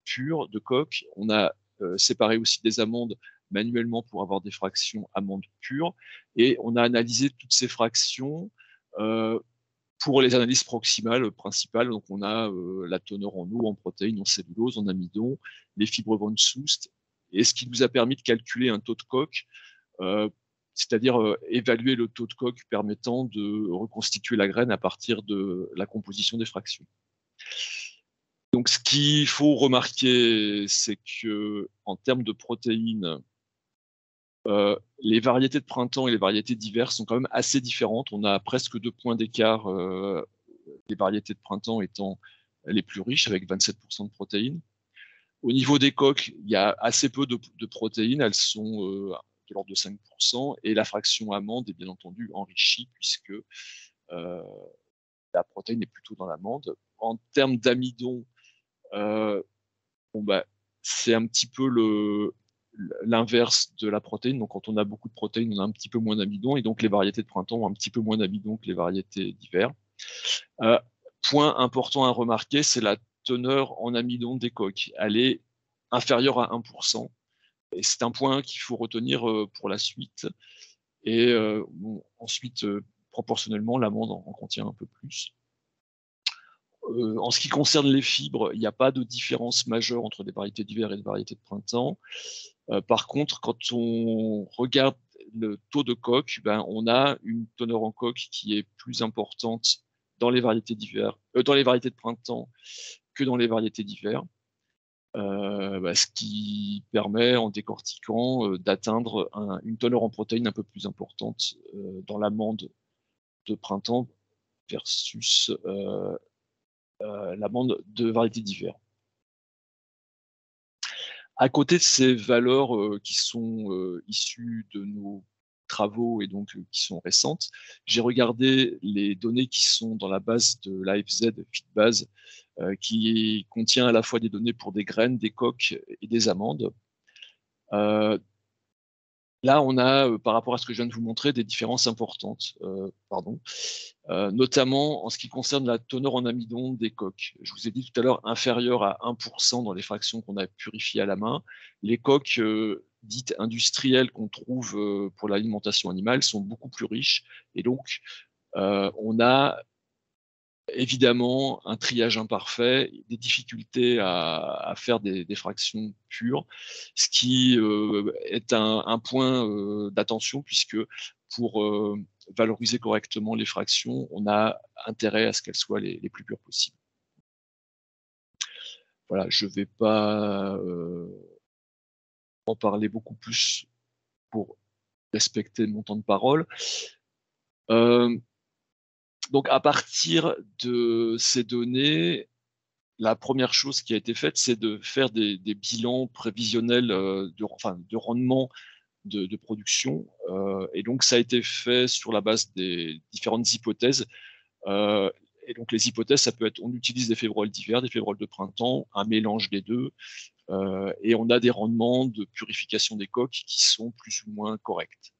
pures de coques. On a séparé aussi des amandes manuellement pour avoir des fractions amandes pures. Et on a analysé toutes ces fractions pour les analyses proximales principales. Donc on a la teneur en eau, en protéines, en cellulose, en amidon, les fibres von Soest, et ce qui nous a permis de calculer un taux de coque, c'est-à-dire évaluer le taux de coque permettant de reconstituer la graine à partir de la composition des fractions. Donc ce qu'il faut remarquer, c'est que en termes de protéines, les variétés de printemps et les variétés d'hiver sont quand même assez différentes. On a presque 2 points d'écart, les variétés de printemps étant les plus riches, avec 27% de protéines. Au niveau des coques, il y a assez peu de protéines, elles sont de l'ordre de 5%, et la fraction amande est bien entendu enrichie, puisque la protéine est plutôt dans l'amande. En termes d'amidon, c'est un petit peu l'inverse de la protéine. Donc, quand on a beaucoup de protéines, on a un petit peu moins d'amidon, et donc les variétés de printemps ont un petit peu moins d'amidon que les variétés d'hiver. Point important à remarquer, c'est la teneur en amidon des coques. Elle est inférieure à 1%. Et c'est un point qu'il faut retenir pour la suite. Et ensuite, proportionnellement, l'amande en contient un peu plus. En ce qui concerne les fibres, il n'y a pas de différence majeure entre des variétés d'hiver et des variétés de printemps. Par contre, quand on regarde le taux de coque, on a une teneur en coque qui est plus importante dans les variétés d'hiver, dans les variétés de printemps que dans les variétés d'hiver. Ce qui permet, en décortiquant, d'atteindre une teneur en protéines un peu plus importante dans l'amande de printemps versus l'amande de variété d'hiver. À côté de ces valeurs qui sont issues de nos travaux et donc qui sont récentes, j'ai regardé les données qui sont dans la base de l'AFZ FitBase, qui contient à la fois des données pour des graines, des coques et des amandes. Là, on a, par rapport à ce que je viens de vous montrer, des différences importantes, notamment en ce qui concerne la teneur en amidon des coques. Je vous ai dit tout à l'heure, inférieure à 1% dans les fractions qu'on a purifiées à la main. Les coques dites industrielles qu'on trouve pour l'alimentation animale sont beaucoup plus riches. Et donc, on a évidemment un triage imparfait, des difficultés à faire des fractions pures, ce qui est un point d'attention, puisque pour valoriser correctement les fractions, on a intérêt à ce qu'elles soient les plus pures possibles. Voilà, je ne vais pas en parler beaucoup plus pour respecter mon temps de parole. Donc, à partir de ces données, la première chose qui a été faite, c'est de faire des bilans prévisionnels de rendement de production. Et donc, ça a été fait sur la base des différentes hypothèses. Et donc, les hypothèses, ça peut être, on utilise des févroles d'hiver, des févroles de printemps, un mélange des deux, et on a des rendements de purification des coques qui sont plus ou moins corrects.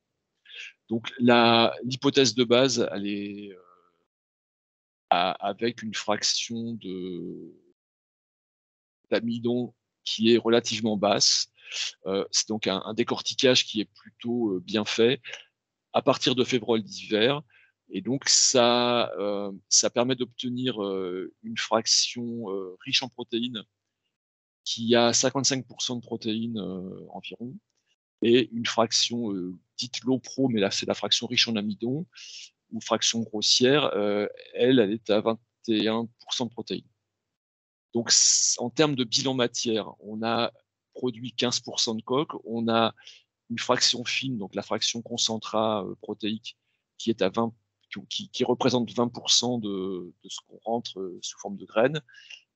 Donc, l'hypothèse de base, elle est avec une fraction d'amidon qui est relativement basse. C'est donc un décortiquage qui est plutôt bien fait à partir de févroles d'hiver. Et donc, ça permet d'obtenir une fraction riche en protéines qui a 55% de protéines environ, et une fraction dite low pro, mais là, c'est la fraction riche en amidon, ou fraction grossière, elle est à 21% de protéines. Donc, en termes de bilan matière, on a produit 15% de coque, on a une fraction fine, donc la fraction concentrat protéique, qui est à 20, qui représente 20% de ce qu'on rentre sous forme de graines,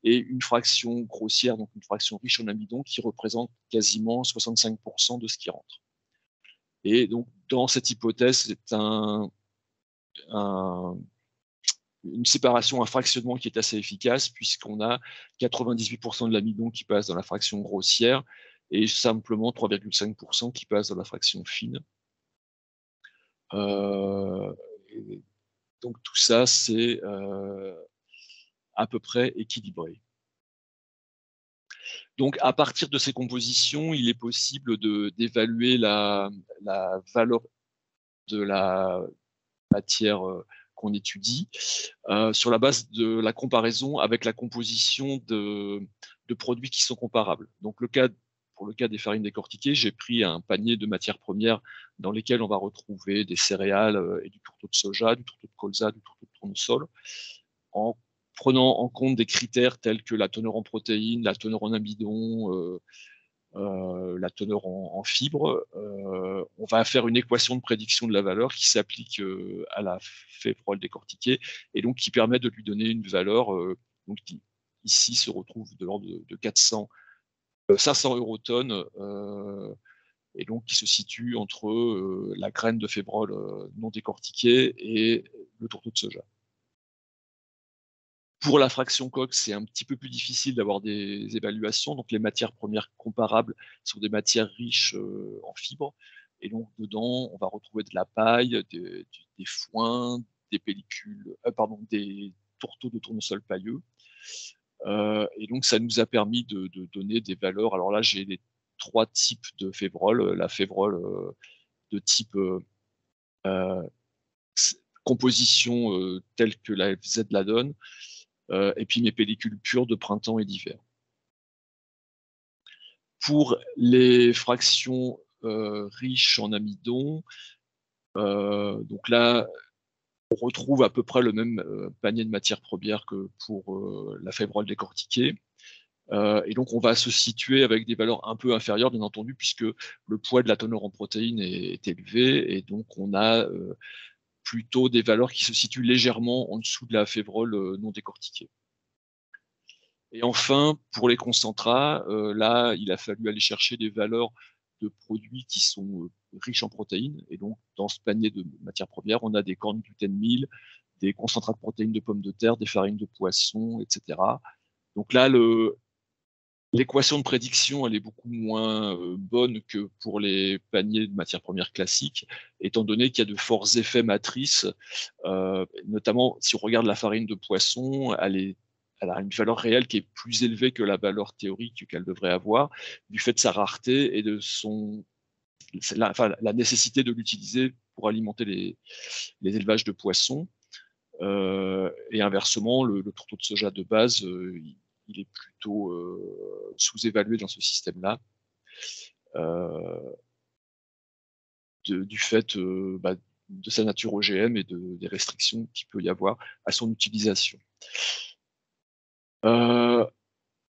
et une fraction grossière, donc une fraction riche en amidon, qui représente quasiment 65% de ce qui rentre. Et donc, dans cette hypothèse, c'est une séparation, un fractionnement qui est assez efficace, puisqu'on a 98% de l'amidon qui passe dans la fraction grossière et simplement 3,5% qui passe dans la fraction fine. Donc tout ça, c'est à peu près équilibré. Donc à partir de ces compositions, il est possible d'évaluer la valeur de la matière qu'on étudie sur la base de la comparaison avec la composition de produits qui sont comparables. Donc pour le cas des farines décortiquées, j'ai pris un panier de matières premières dans lesquelles on va retrouver des céréales et du tourteau de soja, du tourteau de colza, du tourteau de tournesol, en prenant en compte des critères tels que la teneur en protéines, la teneur en amidon, la teneur en fibres. On va faire une équation de prédiction de la valeur qui s'applique à la févrole décortiquée, et donc qui permet de lui donner une valeur donc qui ici se retrouve de l'ordre de 500 eurotonnes, et donc qui se situe entre la graine de févrole non décortiquée et le tourteau de soja. Pour la fraction coque, c'est un petit peu plus difficile d'avoir des évaluations. Donc, les matières premières comparables sont des matières riches en fibres. Et donc, dedans, on va retrouver de la paille, des foins, des pellicules, des tourteaux de tournesol pailleux. Et donc, ça nous a permis de donner des valeurs. Alors là, j'ai les 3 types de févrole. La févrole de type composition telle que la FZ la donne, et puis mes pellicules pures de printemps et d'hiver. Pour les fractions riches en amidon, donc là, on retrouve à peu près le même panier de matières premières que pour la févrole décortiquée. Et donc, on va se situer avec des valeurs un peu inférieures, bien entendu, puisque le poids de la teneur en protéines est élevé, et donc on a plutôt des valeurs qui se situent légèrement en dessous de la févrole non décortiquée. Et enfin, pour les concentrats, là, il a fallu aller chercher des valeurs de produits qui sont riches en protéines. Et donc, dans ce panier de matières premières, on a des corn gluten meal, des concentrats de protéines de pommes de terre, des farines de poisson, etc. Donc là, l'équation de prédiction, elle est beaucoup moins bonne que pour les paniers de matières premières classiques, étant donné qu'il y a de forts effets matrices. Notamment, si on regarde la farine de poisson, elle a une valeur réelle qui est plus élevée que la valeur théorique qu'elle devrait avoir, du fait de sa rareté et de la nécessité de l'utiliser pour alimenter les élevages de poissons. Et inversement, le tourteau de soja de base, il est plutôt sous-évalué dans ce système-là, du fait de sa nature OGM et des restrictions qu'il peut y avoir à son utilisation.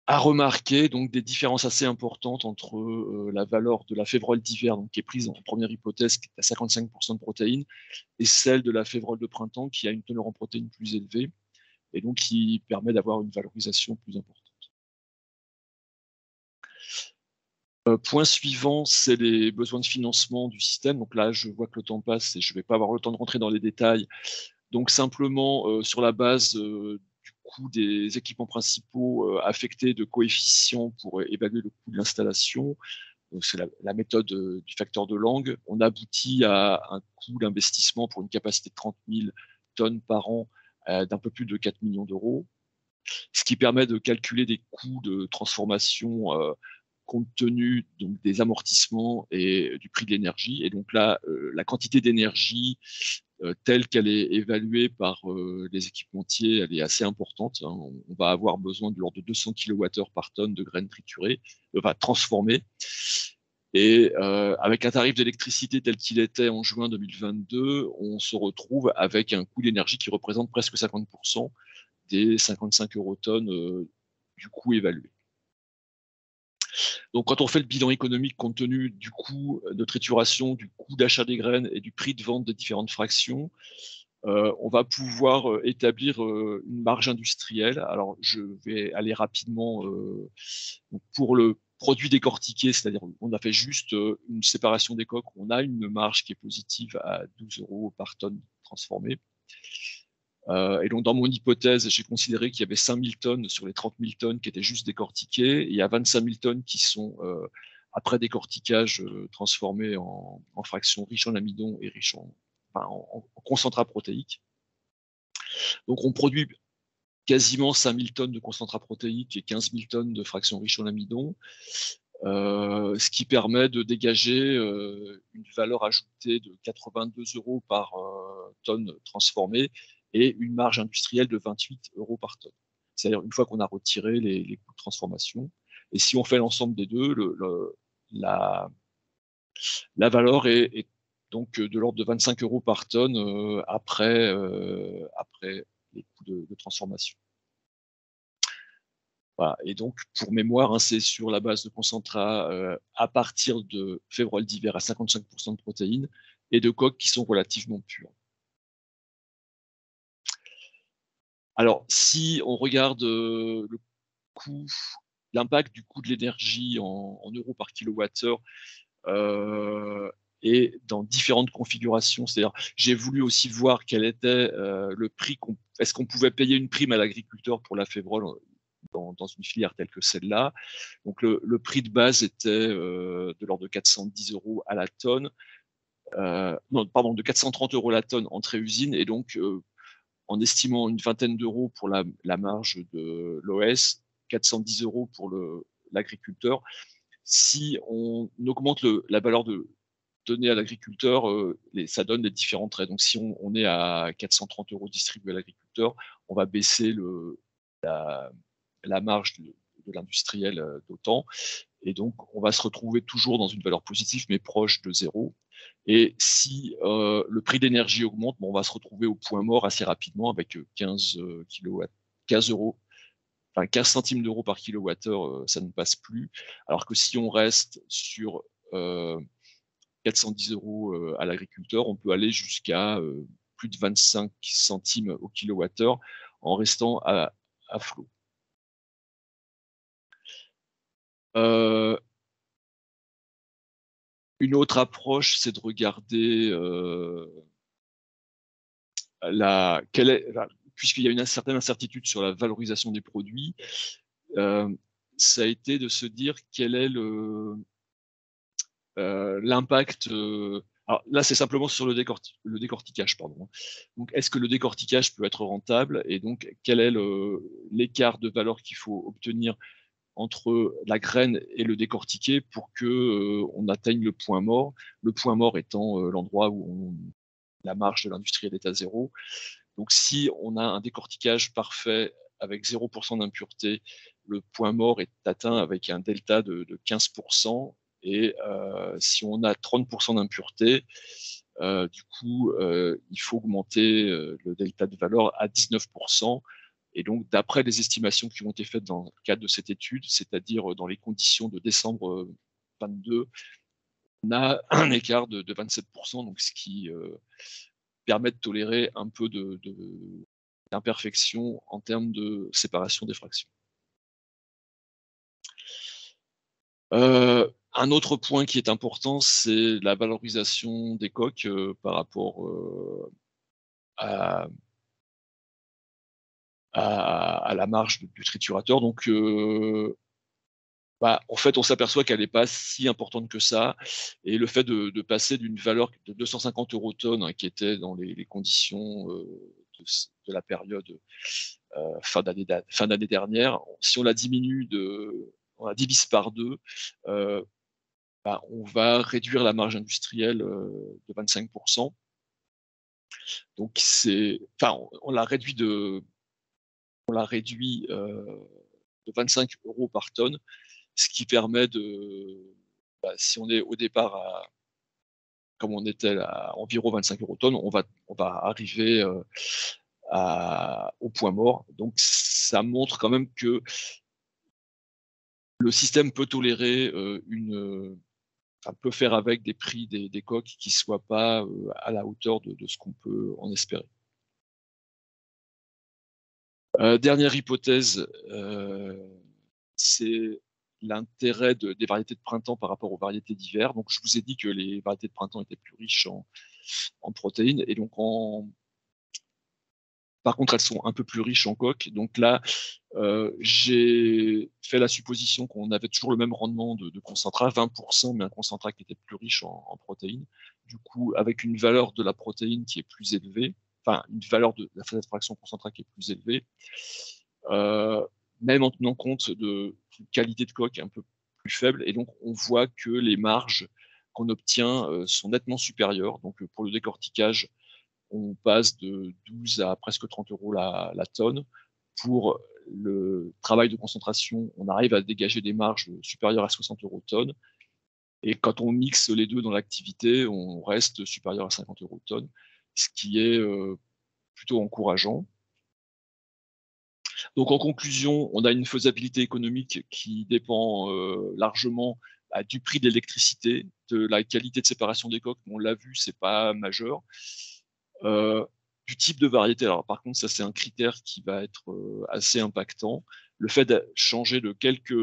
à remarquer donc des différences assez importantes entre la valeur de la févrole d'hiver, donc qui est prise en première hypothèse, qui est à 55% de protéines, et celle de la févrole de printemps, qui a une teneur en protéines plus élevée, et donc qui permet d'avoir une valorisation plus importante. Point suivant, c'est les besoins de financement du système. Donc là, je vois que le temps passe et je ne vais pas avoir le temps de rentrer dans les détails. Donc simplement, sur la base du coût des équipements principaux affectés de coefficients pour évaluer le coût de l'installation, c'est la méthode du facteur de Lang, on aboutit à un coût d'investissement pour une capacité de 30 000 tonnes par an d'un peu plus de 4 millions d'euros, ce qui permet de calculer des coûts de transformation compte tenu donc, des amortissements et du prix de l'énergie. Et donc là, la quantité d'énergie telle qu'elle est évaluée par les équipementiers, elle est assez importante. Hein. On va avoir besoin de l'ordre de 200 kWh par tonne de graines triturées, transformées. Et avec un tarif d'électricité tel qu'il était en juin 2022, on se retrouve avec un coût d'énergie qui représente presque 50% des 55 eurotonnes du coût évalué. Donc, quand on fait le bilan économique compte tenu du coût de trituration, du coût d'achat des graines et du prix de vente des différentes fractions, on va pouvoir établir une marge industrielle. Alors, je vais aller rapidement pour le produit décortiqué, c'est-à-dire on a fait juste une séparation des coques, on a une marge qui est positive à 12 euros par tonne transformée. Et donc, dans mon hypothèse, j'ai considéré qu'il y avait 5 000 tonnes sur les 30 000 tonnes qui étaient juste décortiquées. Et il y a 25 000 tonnes qui sont, après décortiquage, transformées en fractions riches en amidon et riches en concentrat protéique. Donc, on produit quasiment 5 000 tonnes de concentrat protéique et 15 000 tonnes de fractions riches en amidon, ce qui permet de dégager une valeur ajoutée de 82 euros par tonne transformée et une marge industrielle de 28 euros par tonne. C'est-à-dire une fois qu'on a retiré les coûts de transformation. Et si on fait l'ensemble des deux, la valeur est donc de l'ordre de 25 euros par tonne après les coûts de transformation. Voilà. Et donc, pour mémoire, hein, c'est sur la base de concentrat à partir de févrole d'hiver à 55% de protéines et de coques qui sont relativement pures. Alors, si on regarde le coût, l'impact du coût de l'énergie en euros par kilowattheure et dans différentes configurations, c'est-à-dire j'ai voulu aussi voir quel était le prix, est-ce qu'on pouvait payer une prime à l'agriculteur pour la févrole dans une filière telle que celle-là. Donc le prix de base était de l'ordre de 410 euros à la tonne, de 430 euros la tonne entrée usine, et donc en estimant une vingtaine d'euros pour la marge de l'OS, 410 euros pour l'agriculteur. Si on augmente la valeur donnée à l'agriculteur, ça donne les différents traits. Donc si on est à 430 euros distribués à l'agriculteur, on va baisser la marge de l'industriel d'autant. Et donc, on va se retrouver toujours dans une valeur positive, mais proche de zéro. Et si le prix d'énergie augmente, on va se retrouver au point mort assez rapidement avec 15 centimes d'euros par kilowattheure, ça ne passe plus. Alors que si on reste sur 410 euros à l'agriculteur, on peut aller jusqu'à plus de 25 centimes au kilowattheure en restant à flot. Une autre approche, c'est de regarder puisqu'il y a une certaine incertitude sur la valorisation des produits, ça a été de se dire quel est l'impact. Alors là, c'est simplement sur le décortiquage, pardon. Donc, est-ce que le décortiquage peut être rentable, et donc quel est l'écart de valeur qu'il faut obtenir entre la graine et le décortiqué pour que on atteigne le point mort. Le point mort étant l'endroit où la marge de l'industriel est à zéro. Donc, si on a un décortiquage parfait avec 0% d'impureté, le point mort est atteint avec un delta de 15%. Et si on a 30% d'impureté, du coup, il faut augmenter le delta de valeur à 19%. Et donc, d'après les estimations qui ont été faites dans le cadre de cette étude, c'est-à-dire dans les conditions de décembre 22, on a un écart de 27%, donc ce qui permet de tolérer un peu d'imperfection en termes de séparation des fractions. Un autre point qui est important, c'est la valorisation des coques par rapport à la marge du triturateur. Donc, en fait, on s'aperçoit qu'elle n'est pas si importante que ça. Et le fait de passer d'une valeur de 250 € tonne, qui était dans les conditions de la période fin d'année dernière, si on la diminue on la divise par 2, on va réduire la marge industrielle de 25%. Donc on l'a réduit de 25 € par tonne, ce qui permet si on est au départ comme on était à environ 25 € tonne, on va arriver au point mort. Donc ça montre quand même que le système peut tolérer peut faire avec des prix des coques qui ne soient pas à la hauteur de ce qu'on peut en espérer. Dernière hypothèse, c'est l'intérêt des variétés de printemps par rapport aux variétés d'hiver. Donc, je vous ai dit que les variétés de printemps étaient plus riches en protéines, et donc par contre, elles sont un peu plus riches en coques. Donc là, j'ai fait la supposition qu'on avait toujours le même rendement de concentrat, 20%, mais un concentrat qui était plus riche en protéines. Du coup, avec une valeur de la protéine qui est plus élevée, enfin, une valeur de la fraction concentrat qui est plus élevée, même en tenant compte de qualité de coque un peu plus faible. Et donc, on voit que les marges qu'on obtient sont nettement supérieures. Donc, pour le décortiquage, on passe de 12 à presque 30 € la tonne. Pour le travail de concentration, on arrive à dégager des marges supérieures à 60 € tonne. Et quand on mixe les deux dans l'activité, on reste supérieur à 50 € tonne, ce qui est plutôt encourageant. Donc en conclusion, on a une faisabilité économique qui dépend largement du prix de l'électricité, de la qualité de séparation des coques. On l'a vu, c'est pas majeur. Du type de variété. Alors par contre, ça c'est un critère qui va être assez impactant. Le fait de changer de quelques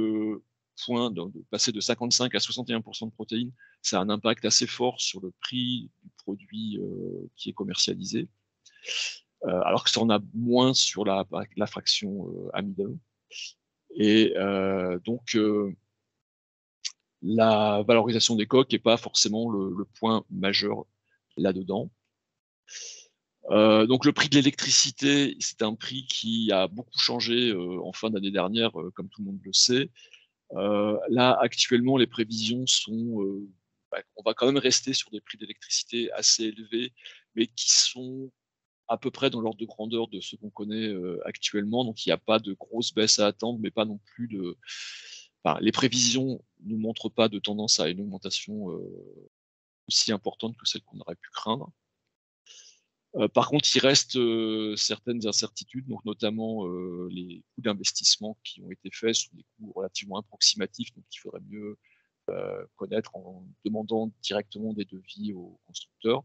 points, de passer de 55 à 61% de protéines, ça a un impact assez fort sur le prix du produit qui est commercialisé. Alors que ça en a moins sur la fraction amidon. Et donc, la valorisation des coques n'est pas forcément le point majeur là-dedans. Donc le prix de l'électricité, c'est un prix qui a beaucoup changé en fin d'année dernière, comme tout le monde le sait. Là, actuellement, les prévisions sont on va quand même rester sur des prix d'électricité assez élevés, mais qui sont à peu près dans l'ordre de grandeur de ce qu'on connaît actuellement. Donc il n'y a pas de grosse baisse à attendre, mais pas non plus les prévisions ne montrent pas de tendance à une augmentation aussi importante que celle qu'on aurait pu craindre. Par contre, il reste certaines incertitudes, donc notamment les coûts d'investissement qui ont été faits sont des coûts relativement approximatifs, donc il faudrait mieux connaître en demandant directement des devis aux constructeurs.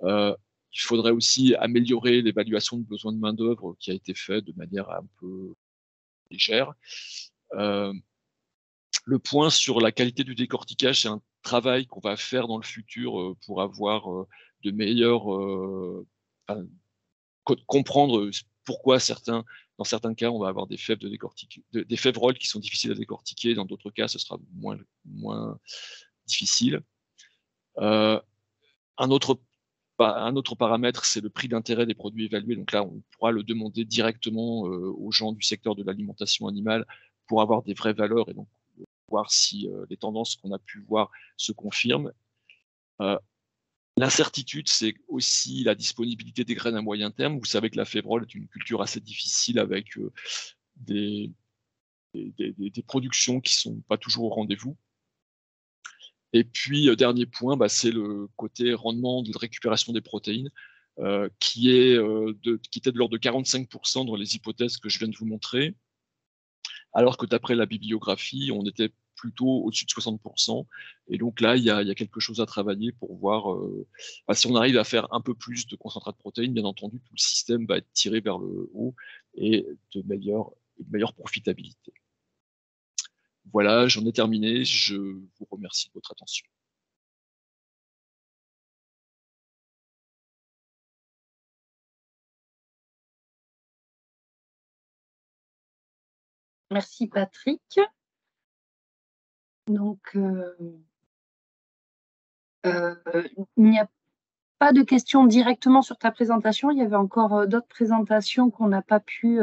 Il faudrait aussi améliorer l'évaluation de besoins de main-d'œuvre qui a été fait de manière un peu légère. Le point sur la qualité du décortiquage, c'est un travail qu'on va faire dans le futur pour avoir de meilleurs comprendre pourquoi dans certains cas, on va avoir des fèves des févroles qui sont difficiles à décortiquer. Dans d'autres cas, ce sera moins difficile. Un autre paramètre, c'est le prix d'intérêt des produits évalués. Donc là, on pourra le demander directement aux gens du secteur de l'alimentation animale pour avoir des vraies valeurs et donc voir si les tendances qu'on a pu voir se confirment. L'incertitude, c'est aussi la disponibilité des graines à moyen terme. Vous savez que la févrole est une culture assez difficile avec des productions qui ne sont pas toujours au rendez-vous. Et puis, dernier point, c'est le côté rendement de récupération des protéines. qui était de l'ordre de 45% dans les hypothèses que je viens de vous montrer, alors que d'après la bibliographie, on était plutôt au-dessus de 60%. Et donc là, il y a quelque chose à travailler pour voir si on arrive à faire un peu plus de concentrat de protéines, bien entendu, tout le système va être tiré vers le haut et de meilleure profitabilité. Voilà, j'en ai terminé. Je vous remercie de votre attention. Merci Patrick. Donc, il n'y a pas de questions directement sur ta présentation. Il y avait encore d'autres présentations qu'on n'a pas pu,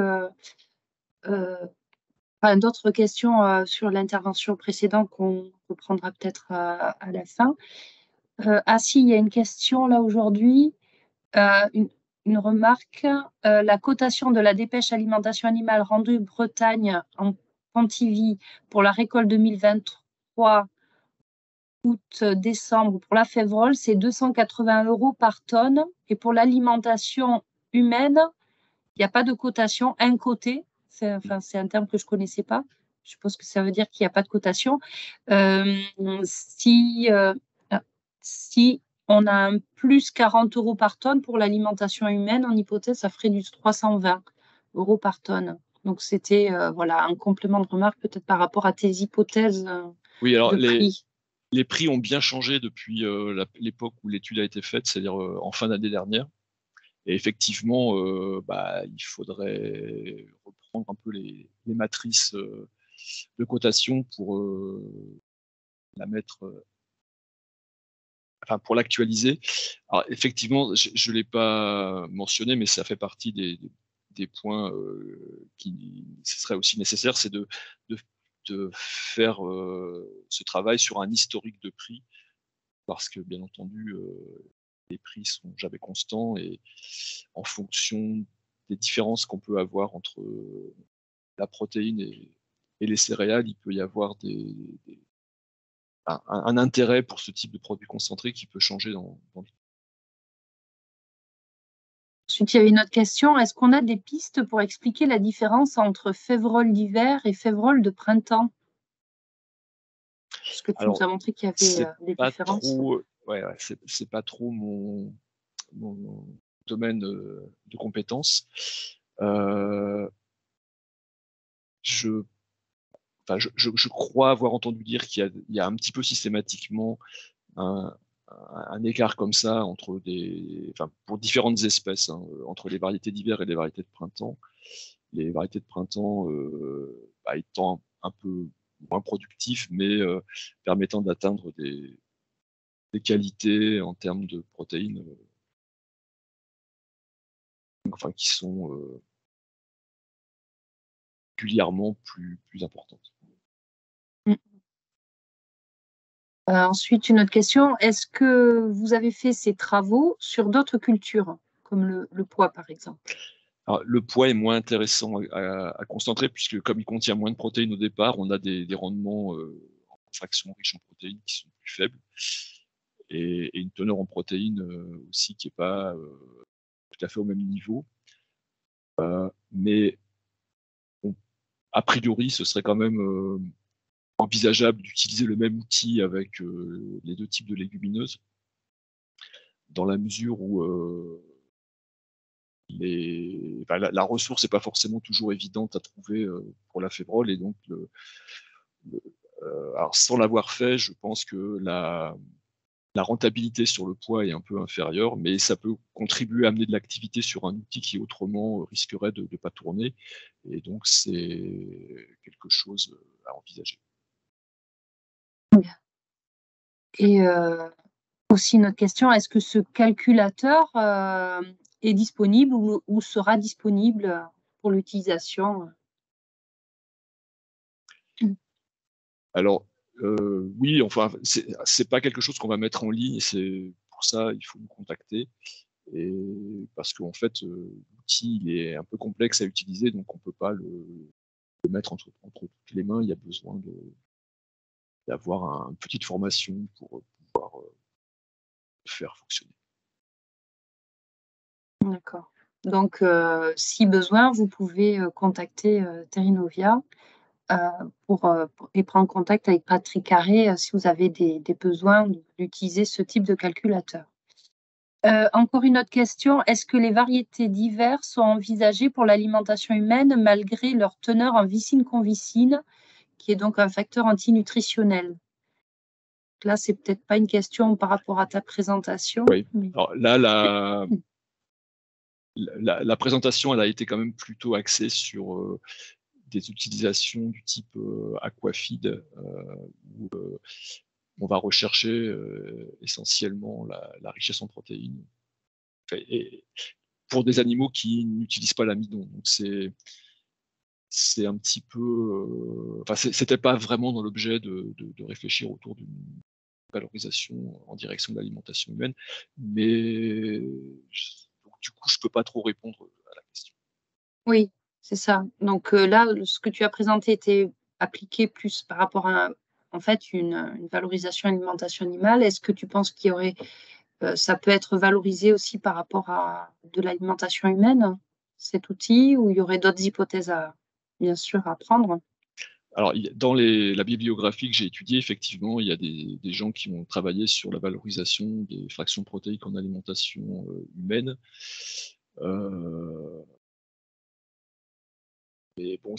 d'autres questions sur l'intervention précédente qu'on reprendra peut-être à la fin. Si, il y a une question là aujourd'hui, une remarque. La cotation de la dépêche alimentation animale rendue Bretagne en Pontivy pour la récolte 2023 août-décembre pour la févrole, c'est 280 € par tonne. Et pour l'alimentation humaine, il n'y a pas de cotation incoté. C'est un terme que je ne connaissais pas. Je suppose que ça veut dire qu'il n'y a pas de cotation. Si on a un plus 40 € par tonne pour l'alimentation humaine, en hypothèse, ça ferait du 320 € par tonne. Donc, c'était un complément de remarque peut-être par rapport à tes hypothèses oui, alors de prix. Les prix ont bien changé depuis l'époque où l'étude a été faite, c'est-à-dire en fin d'année dernière. Et effectivement, il faudrait reprendre un peu les matrices de cotation pour la mettre, pour l'actualiser. Alors effectivement, je l'ai pas mentionné, mais ça fait partie des points qui serait aussi nécessaire, c'est de faire ce travail sur un historique de prix, parce que bien entendu, les prix sont jamais constants et en fonction des différences qu'on peut avoir entre la protéine et les céréales, il peut y avoir un intérêt pour ce type de produit concentré qui peut changer dans le temps. Ensuite, il y avait une autre question. Est-ce qu'on a des pistes pour expliquer la différence entre févrole d'hiver et févrole de printemps? Parce que tu nous as montré qu'il y avait des différences. C'est pas trop mon domaine de compétences. Je crois avoir entendu dire qu'il y a un petit peu systématiquement un écart comme ça entre pour différentes espèces, entre les variétés d'hiver et les variétés de printemps. Les variétés de printemps étant un peu moins productifs, mais permettant d'atteindre des qualités en termes de protéines qui sont régulièrement plus importantes. Ensuite, une autre question. Est-ce que vous avez fait ces travaux sur d'autres cultures, comme le pois, par exemple? Alors, le pois est moins intéressant à concentrer, puisque comme il contient moins de protéines au départ, on a des rendements en fraction riches en protéines qui sont plus faibles, et une teneur en protéines aussi qui n'est pas tout à fait au même niveau. Mais a priori, ce serait quand même envisageable d'utiliser le même outil avec les deux types de légumineuses, dans la mesure où la ressource n'est pas forcément toujours évidente à trouver pour la févrole, et donc alors sans l'avoir fait, je pense que la rentabilité sur le pois est un peu inférieure, mais ça peut contribuer à amener de l'activité sur un outil qui autrement risquerait de ne pas tourner, et donc c'est quelque chose à envisager. Et aussi une autre question, est-ce que ce calculateur est disponible ou sera disponible pour l'utilisation? Alors, oui, enfin, c'est pas quelque chose qu'on va mettre en ligne, c'est pour ça il faut nous contacter, et parce qu'en fait, l'outil il est un peu complexe à utiliser, donc on peut pas le mettre entre toutes les mains. Il y a besoin d'avoir une petite formation pour pouvoir le faire fonctionner. D'accord. Donc, si besoin, vous pouvez contacter Terrinovia et prendre contact avec Patrick Carré si vous avez des besoins d'utiliser ce type de calculateur. Encore une autre question. Est-ce que les variétés diverses sont envisagées pour l'alimentation humaine malgré leur teneur en vicine-convicine, qui est donc un facteur antinutritionnel? Là, c'est peut-être pas une question par rapport à ta présentation. Oui. Mais... Alors là, la présentation, elle a été quand même plutôt axée sur des utilisations du type aquafeed, où on va rechercher essentiellement la richesse en protéines. Et pour des animaux qui n'utilisent pas l'amidon. Donc c'est un petit peu... Enfin, c'était pas vraiment dans l'objet de réfléchir autour d'une valorisation en direction de l'alimentation humaine, mais donc, du coup, je peux pas trop répondre à la question. Oui, c'est ça. Donc là, ce que tu as présenté était appliqué plus par rapport à en fait une valorisation alimentation animale. Est-ce que tu penses qu'il y aurait ça peut être valorisé aussi par rapport à de l'alimentation humaine, cet outil, ou il y aurait d'autres hypothèses bien sûr, à prendre? Alors, dans la bibliographie que j'ai étudiée, effectivement, il y a des gens qui ont travaillé sur la valorisation des fractions protéiques en alimentation humaine. Mais bon,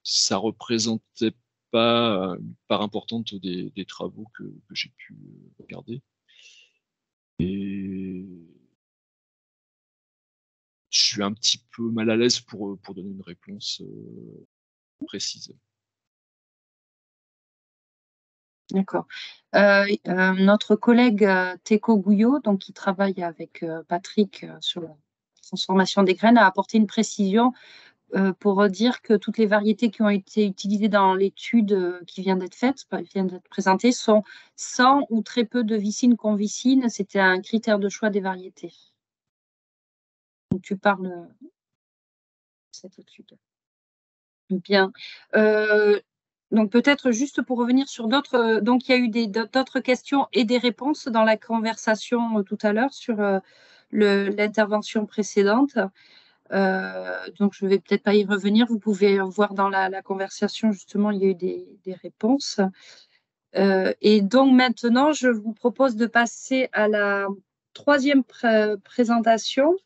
ça représentait pas une part importante des travaux que j'ai pu regarder. Et je suis un petit peu mal à l'aise pour donner une réponse précise. D'accord. Notre collègue Teco Gouillot, donc, qui travaille avec Patrick sur la transformation des graines, a apporté une précision pour dire que toutes les variétés qui ont été utilisées dans l'étude qui vient d'être faite, vient d'être présentée, sont sans ou très peu de vicine-convicine. C'était un critère de choix des variétés. Donc, tu parles de cette étude. Bien. Donc peut-être juste pour revenir sur d'autres, donc il y a eu d'autres questions et des réponses dans la conversation tout à l'heure sur l'intervention précédente. Donc je ne vais peut-être pas y revenir. Vous pouvez voir dans la conversation, justement, il y a eu des réponses. Et donc maintenant, je vous propose de passer à la troisième présentation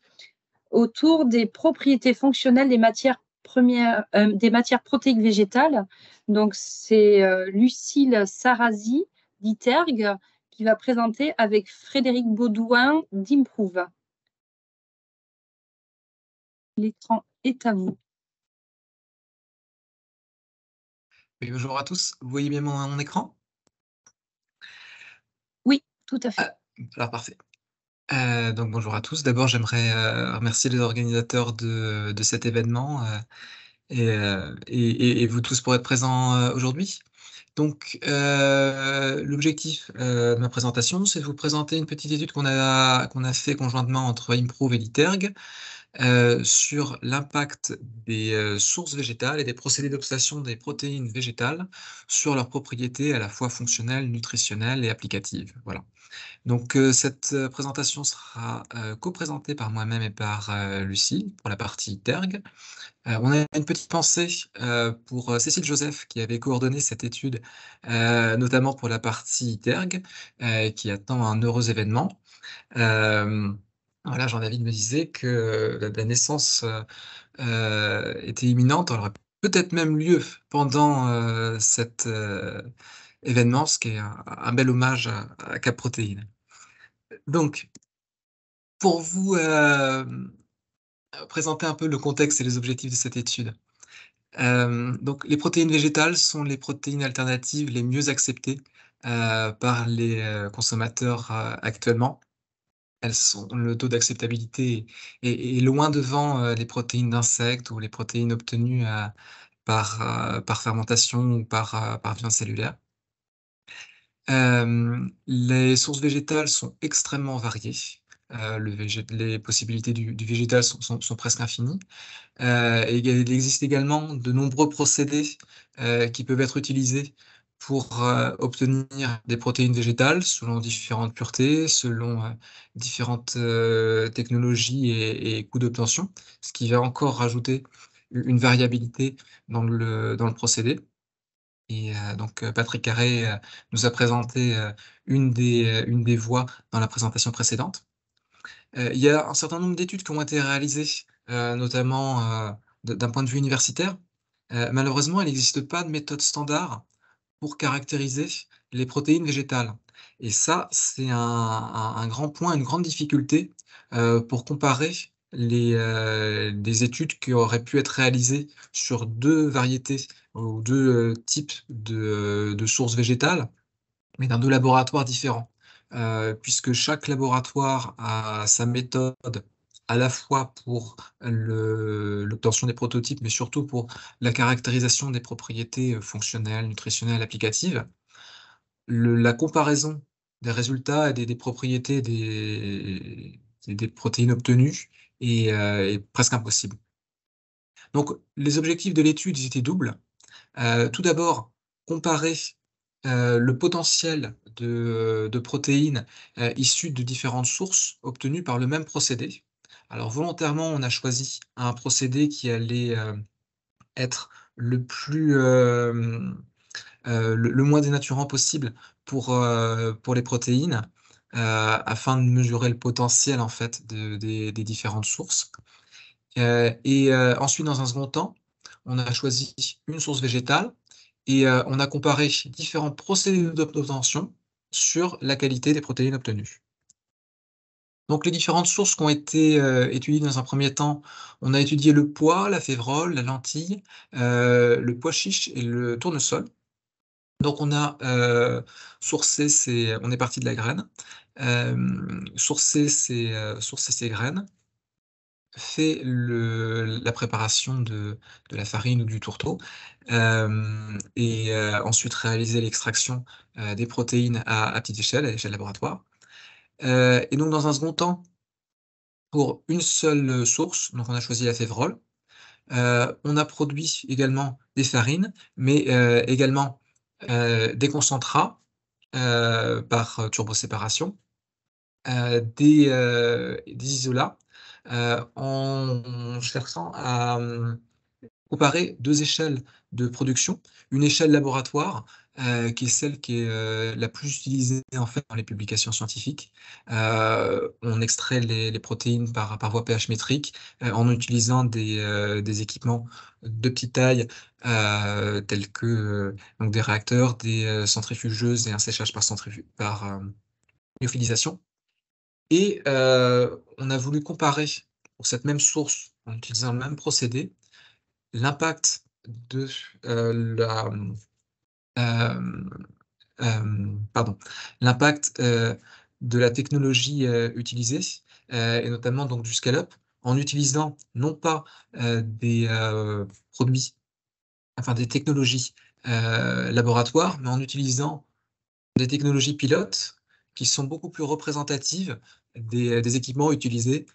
autour des propriétés fonctionnelles des matières protéiques végétales. Donc, c'est Lucille Sarrazy d'ITERG qui va présenter avec Frédéric Baudouin d'Improve. L'écran est à vous. Oui, bonjour à tous. Vous voyez bien mon écran? Oui, tout à fait. Alors, parfait. Donc, bonjour à tous. D'abord, j'aimerais remercier les organisateurs de cet événement et vous tous pour être présents aujourd'hui. Donc, l'objectif de ma présentation, c'est de vous présenter une petite étude qu'on a fait conjointement entre Improve et l'ITERG sur l'impact des sources végétales et des procédés d'obtention des protéines végétales sur leurs propriétés à la fois fonctionnelles, nutritionnelles et applicatives. Voilà. Donc, cette présentation sera co-présentée par moi-même et par Lucie pour la partie ITERG. On a une petite pensée pour Cécile Joseph qui avait coordonné cette étude, notamment pour la partie ITERG, qui attend un heureux événement. Voilà, Jean-David me disait que la naissance était imminente. Elle aurait peut-être même lieu pendant cet événement, ce qui est un bel hommage à Cap Protéines. Donc, pour vous présenter un peu le contexte et les objectifs de cette étude. Donc, les protéines végétales sont les protéines alternatives les mieux acceptées par les consommateurs actuellement. Le taux d'acceptabilité est loin devant les protéines d'insectes ou les protéines obtenues par fermentation ou par viande cellulaire. Les sources végétales sont extrêmement variées. Les possibilités du végétal sont presque infinies. Et il existe également de nombreux procédés qui peuvent être utilisés pour obtenir des protéines végétales selon différentes puretés, selon différentes technologies et coûts d'obtention, ce qui va encore rajouter une variabilité dans le procédé. Et donc Patrick Carré nous a présenté une des voies dans la présentation précédente. Il y a un certain nombre d'études qui ont été réalisées, notamment d'un point de vue universitaire. Malheureusement, il n'existe pas de méthode standard pour caractériser les protéines végétales. Et ça, c'est un grand point, une grande difficulté pour comparer des études qui auraient pu être réalisées sur 2 variétés ou 2 types de sources végétales, mais dans 2 laboratoires différents. Puisque chaque laboratoire a sa méthode, à la fois pour l'obtention des prototypes, mais surtout pour la caractérisation des propriétés fonctionnelles, nutritionnelles, applicatives. La comparaison des résultats et des propriétés des protéines obtenues est presque impossible. Donc, les objectifs de l'étude, ils étaient doubles. Tout d'abord, comparer le potentiel de protéines issues de différentes sources obtenues par le même procédé. Alors volontairement, on a choisi un procédé qui allait être le moins dénaturant possible pour les protéines, afin de mesurer le potentiel en fait des différentes sources. Ensuite, dans un second temps, on a choisi une source végétale et on a comparé différents procédés d'obtention sur la qualité des protéines obtenues. Donc les différentes sources qui ont été étudiées dans un premier temps, on a étudié le pois, la févrole, la lentille, le pois chiche et le tournesol. Donc on a sourcé on est parti de la graine, sourcé ces graines, fait la préparation de la farine ou du tourteau, ensuite réaliser l'extraction des protéines à petite échelle, à l'échelle laboratoire. Et donc dans un second temps, pour une seule source, donc on a choisi la févrole, on a produit également des farines, mais également des concentrats par turboséparation, des isolats, en cherchant à comparer 2 échelles de production. Une échelle laboratoire, qui est celle qui est la plus utilisée en fait dans les publications scientifiques. On extrait les protéines par voie pH métrique, en utilisant des équipements de petite taille, tels que donc des réacteurs, des centrifugeuses et un séchage par lyophilisation. Et on a voulu comparer pour cette même source, en utilisant le même procédé, l'impact de l'impact de la technologie utilisée, et notamment donc du scale-up, en utilisant non pas des produits, enfin des technologies laboratoires, mais en utilisant des technologies pilotes qui sont beaucoup plus représentatives des équipements utilisés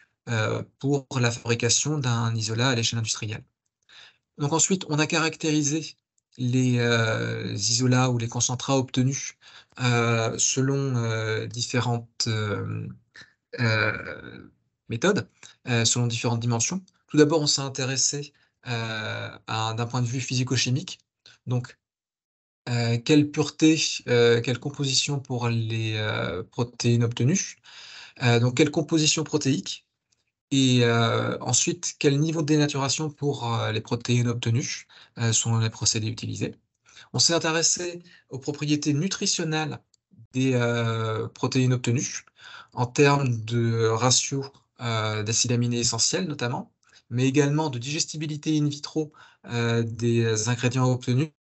pour la fabrication d'un isolat à l'échelle industrielle. Donc ensuite, on a caractérisé les isolats ou les concentrats obtenus selon différentes méthodes, selon différentes dimensions. Tout d'abord, on s'est intéressé d'un point de vue physico-chimique. Donc, quelle pureté, quelle composition pour les protéines obtenues, donc quelle composition protéique, et ensuite quel niveau de dénaturation pour les protéines obtenues selon les procédés utilisés. On s'est intéressé aux propriétés nutritionnelles des protéines obtenues en termes de ratio d'acides aminés essentiels notamment, mais également de digestibilité in vitro des ingrédients obtenus.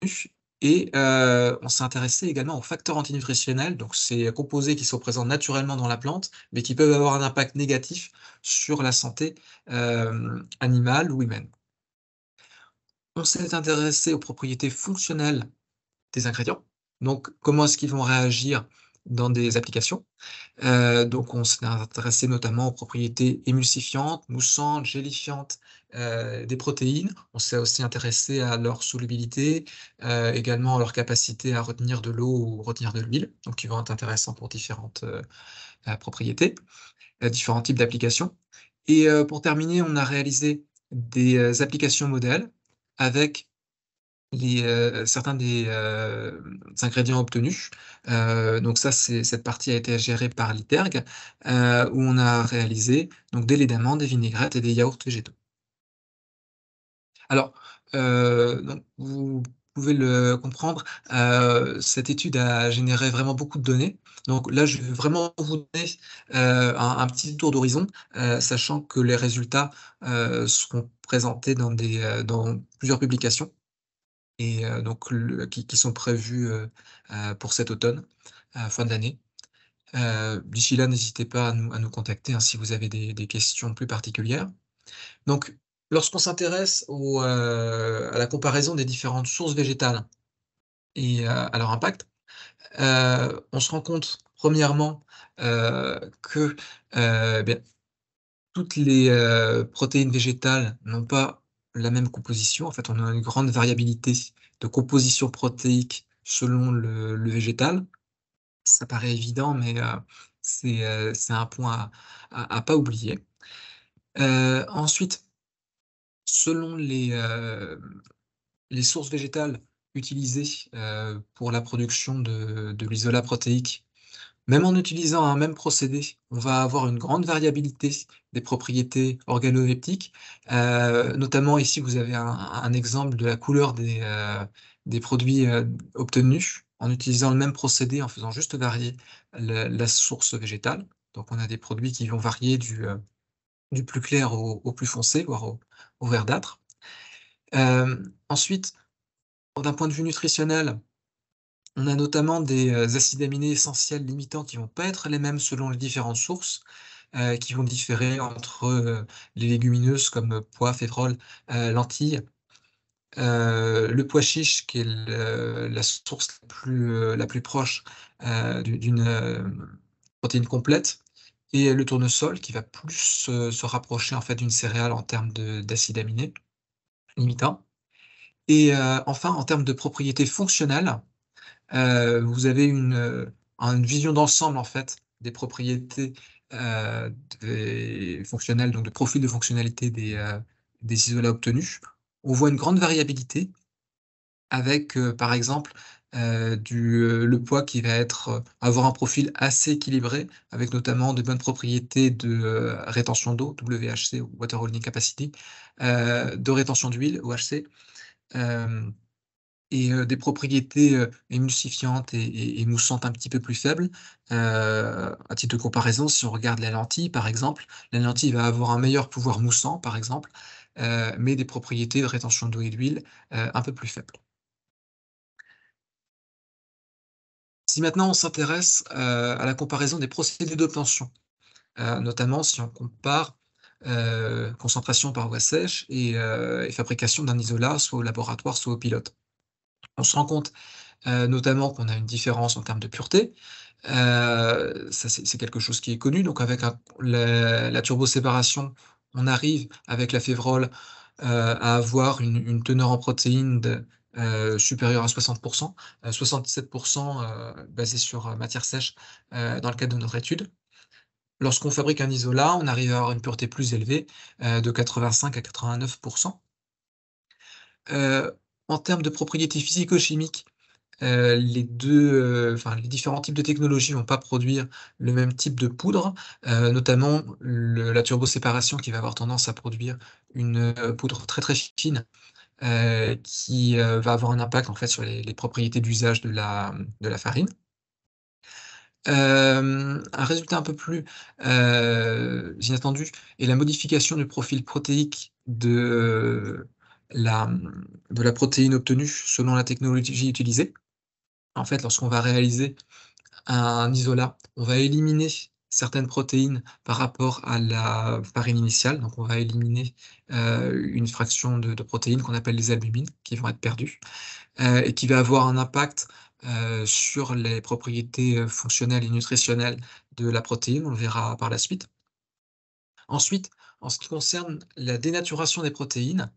Et on s'est intéressé également aux facteurs antinutritionnels, donc ces composés qui sont présents naturellement dans la plante, mais qui peuvent avoir un impact négatif sur la santé animale ou humaine. On s'est intéressé aux propriétés fonctionnelles des ingrédients, donc comment est-ce qu'ils vont réagir dans des applications. Donc on s'est intéressé notamment aux propriétés émulsifiantes, moussantes, gélifiantes des protéines. On s'est aussi intéressé à leur solubilité, également à leur capacité à retenir de l'eau ou retenir de l'huile, donc qui vont être intéressants pour différentes propriétés, différents types d'applications. Et pour terminer, on a réalisé des applications modèles avec certains des ingrédients obtenus. Donc ça, cette partie a été gérée par l'ITERG, où on a réalisé donc des laits d'amande, des vinaigrettes et des yaourts végétaux. Alors, donc vous pouvez le comprendre, cette étude a généré vraiment beaucoup de données. Donc là, je vais vraiment vous donner un petit tour d'horizon, sachant que les résultats seront présentés dans plusieurs publications et donc qui sont prévus pour cet automne, fin de l'année. D'ici là, n'hésitez pas à nous contacter, hein, si vous avez des questions plus particulières. Donc, lorsqu'on s'intéresse à la comparaison des différentes sources végétales et à leur impact, on se rend compte, premièrement, que bien, toutes les protéines végétales n'ont pas la même composition. En fait, on a une grande variabilité de composition protéique selon le végétal. Ça paraît évident, mais c'est un point à pas oublier. Ensuite, selon les sources végétales utilisées pour la production de l'isolat protéique, même en utilisant un même procédé, on va avoir une grande variabilité des propriétés organoleptiques. Notamment ici, vous avez un exemple de la couleur des produits obtenus en utilisant le même procédé, en faisant juste varier la source végétale. Donc on a des produits qui vont varier du plus clair au plus foncé, voire au verdâtre. Ensuite, d'un point de vue nutritionnel, on a notamment des acides aminés essentiels limitants qui vont pas être les mêmes selon les différentes sources, qui vont différer entre les légumineuses comme pois, févrole, lentilles. Le pois chiche qui est la source la plus proche d'une protéine complète, et le tournesol qui va plus se rapprocher en fait d'une céréale en termes d'acides aminés limitants. Et enfin, en termes de propriétés fonctionnelles, vous avez une vision d'ensemble, en fait, des propriétés, fonctionnelles, donc de profil de fonctionnalité des isolats obtenus. On voit une grande variabilité avec, par exemple, le poids qui va avoir un profil assez équilibré, avec notamment de bonnes propriétés de rétention d'eau, WHC, Water Holding Capacity, de rétention d'huile, OHC, et des propriétés émulsifiantes et moussantes un petit peu plus faibles. À titre de comparaison, si on regarde la lentille, par exemple, la lentille va avoir un meilleur pouvoir moussant, par exemple, mais des propriétés de rétention d'eau et d'huile un peu plus faibles. Si maintenant on s'intéresse à la comparaison des procédés d'obtention, notamment si on compare concentration par voie sèche et fabrication d'un isolat, soit au laboratoire, soit au pilote. On se rend compte notamment qu'on a une différence en termes de pureté. Ça, c'est quelque chose qui est connu. Donc avec la turboséparation, on arrive avec la févrole à avoir une teneur en protéines supérieure à 60%, 77% basée sur matière sèche dans le cadre de notre étude. Lorsqu'on fabrique un isolat, on arrive à avoir une pureté plus élevée de 85 à 89%. En termes de propriétés physico-chimiques, les différents types de technologies vont pas produire le même type de poudre, notamment la turboséparation qui va avoir tendance à produire une poudre très, très fine, qui va avoir un impact en fait sur les propriétés d'usage de la farine. Un résultat un peu plus inattendu est la modification du profil protéique de la protéine obtenue selon la technologie utilisée. En fait, lorsqu'on va réaliser un isolat, on va éliminer certaines protéines par rapport à la farine initiale. Donc, on va éliminer une fraction de protéines qu'on appelle les albumines, qui vont être perdues, et qui va avoir un impact sur les propriétés fonctionnelles et nutritionnelles de la protéine. On le verra par la suite. Ensuite, en ce qui concerne la dénaturation des protéines,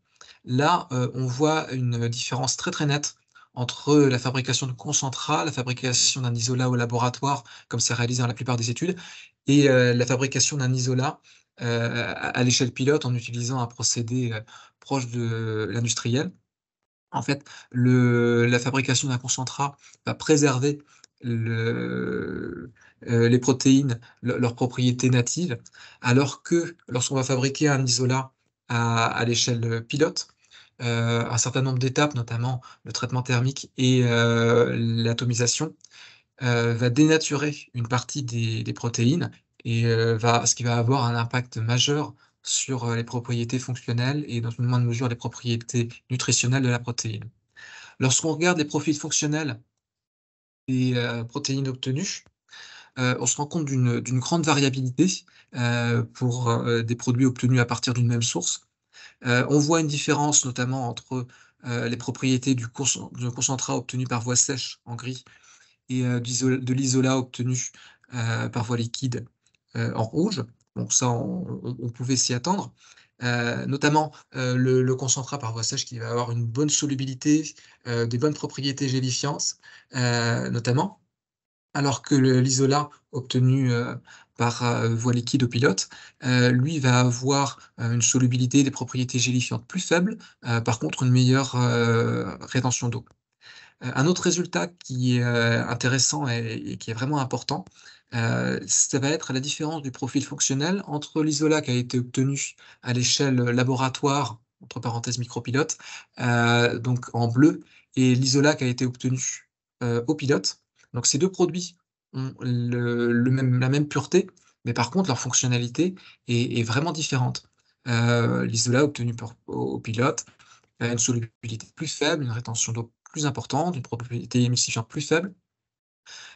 là, on voit une différence très, très nette entre la fabrication de concentrats, la fabrication d'un isolat au laboratoire, comme c'est réalisé dans la plupart des études, et la fabrication d'un isolat à l'échelle pilote en utilisant un procédé proche de l'industriel. En fait, la fabrication d'un concentrat va préserver les protéines, leurs propriétés natives, alors que lorsqu'on va fabriquer un isolat à l'échelle pilote, un certain nombre d'étapes, notamment le traitement thermique et l'atomisation, va dénaturer une partie des protéines et ce qui va avoir un impact majeur sur les propriétés fonctionnelles et dans une moindre mesure les propriétés nutritionnelles de la protéine. Lorsqu'on regarde les profils fonctionnels des protéines obtenues, on se rend compte d'une grande variabilité pour des produits obtenus à partir d'une même source. On voit une différence notamment entre les propriétés du concentrat obtenu par voie sèche en gris et de l'isolat obtenu par voie liquide en rouge. Donc ça, on pouvait s'y attendre. Notamment le concentrat par voie sèche qui va avoir une bonne solubilité, des bonnes propriétés gélifiantes, notamment, alors que l'isolat obtenu par voie liquide au pilote, lui va avoir une solubilité, des propriétés gélifiantes plus faibles, par contre une meilleure rétention d'eau. Un autre résultat qui est intéressant et qui est vraiment important, ça va être la différence du profil fonctionnel entre l'isolat qui a été obtenu à l'échelle laboratoire, entre parenthèses micropilote, donc en bleu, et l'isolat qui a été obtenu au pilote. Donc ces deux produits ont la même pureté, mais par contre leur fonctionnalité est vraiment différente. L'isolat obtenu au pilote a une solubilité plus faible, une rétention d'eau plus importante, une propriété émulsifiante plus faible.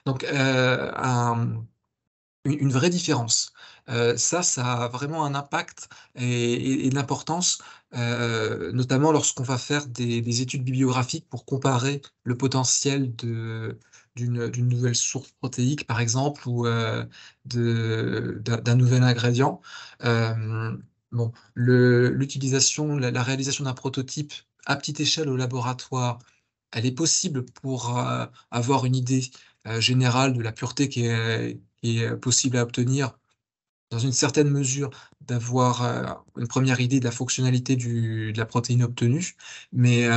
Donc une vraie différence. Ça a vraiment un impact et de l'importance, notamment lorsqu'on va faire des études bibliographiques pour comparer le potentiel d'une nouvelle source protéique, par exemple, ou d'un nouvel ingrédient. Bon, l'utilisation, la réalisation d'un prototype à petite échelle au laboratoire, elle est possible pour avoir une idée générale de la pureté qui est possible à obtenir, dans une certaine mesure, d'avoir une première idée de la fonctionnalité de la protéine obtenue. Mais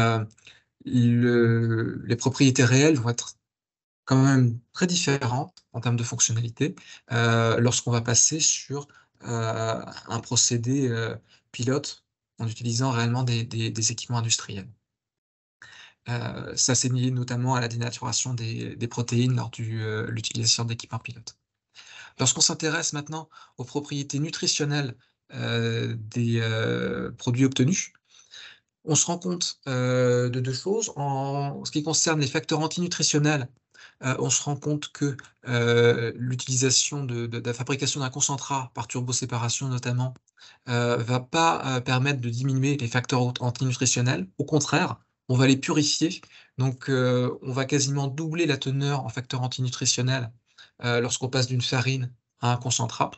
les propriétés réelles vont être quand même très différentes en termes de fonctionnalité lorsqu'on va passer sur un procédé pilote en utilisant réellement des équipements industriels. Ça, c'est lié notamment à la dénaturation des protéines lors de l'utilisation d'équipements pilotes. Lorsqu'on s'intéresse maintenant aux propriétés nutritionnelles des produits obtenus, on se rend compte de deux choses. En ce qui concerne les facteurs antinutritionnels, on se rend compte que l'utilisation de la fabrication d'un concentrat par turboséparation notamment va pas permettre de diminuer les facteurs antinutritionnels. Au contraire, on va les purifier. Donc on va quasiment doubler la teneur en facteurs antinutritionnels lorsqu'on passe d'une farine à un concentrat.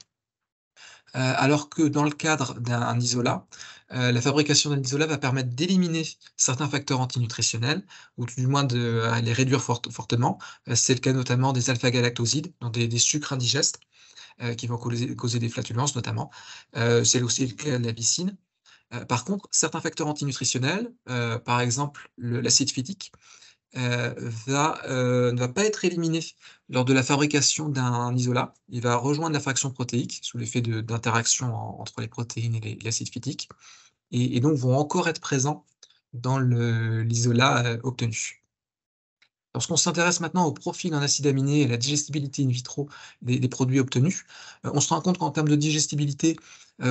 Alors que dans le cadre d'un isolat, la fabrication d'un isolat va permettre d'éliminer certains facteurs antinutritionnels, ou du moins de les réduire fortement. C'est le cas notamment des alpha-galactosides, donc des sucres indigestes, qui vont causer des flatulences notamment. C'est aussi le cas de la lysine. Par contre, certains facteurs antinutritionnels, par exemple l'acide phytique, ne va pas être éliminé lors de la fabrication d'un isolat. Il va rejoindre la fraction protéique sous l'effet d'interaction entre les protéines et l'acide phytique, et donc vont encore être présents dans l'isolat obtenu. Lorsqu'on s'intéresse maintenant au profil en acides aminés et la digestibilité in vitro des produits obtenus, on se rend compte qu'en termes de digestibilité,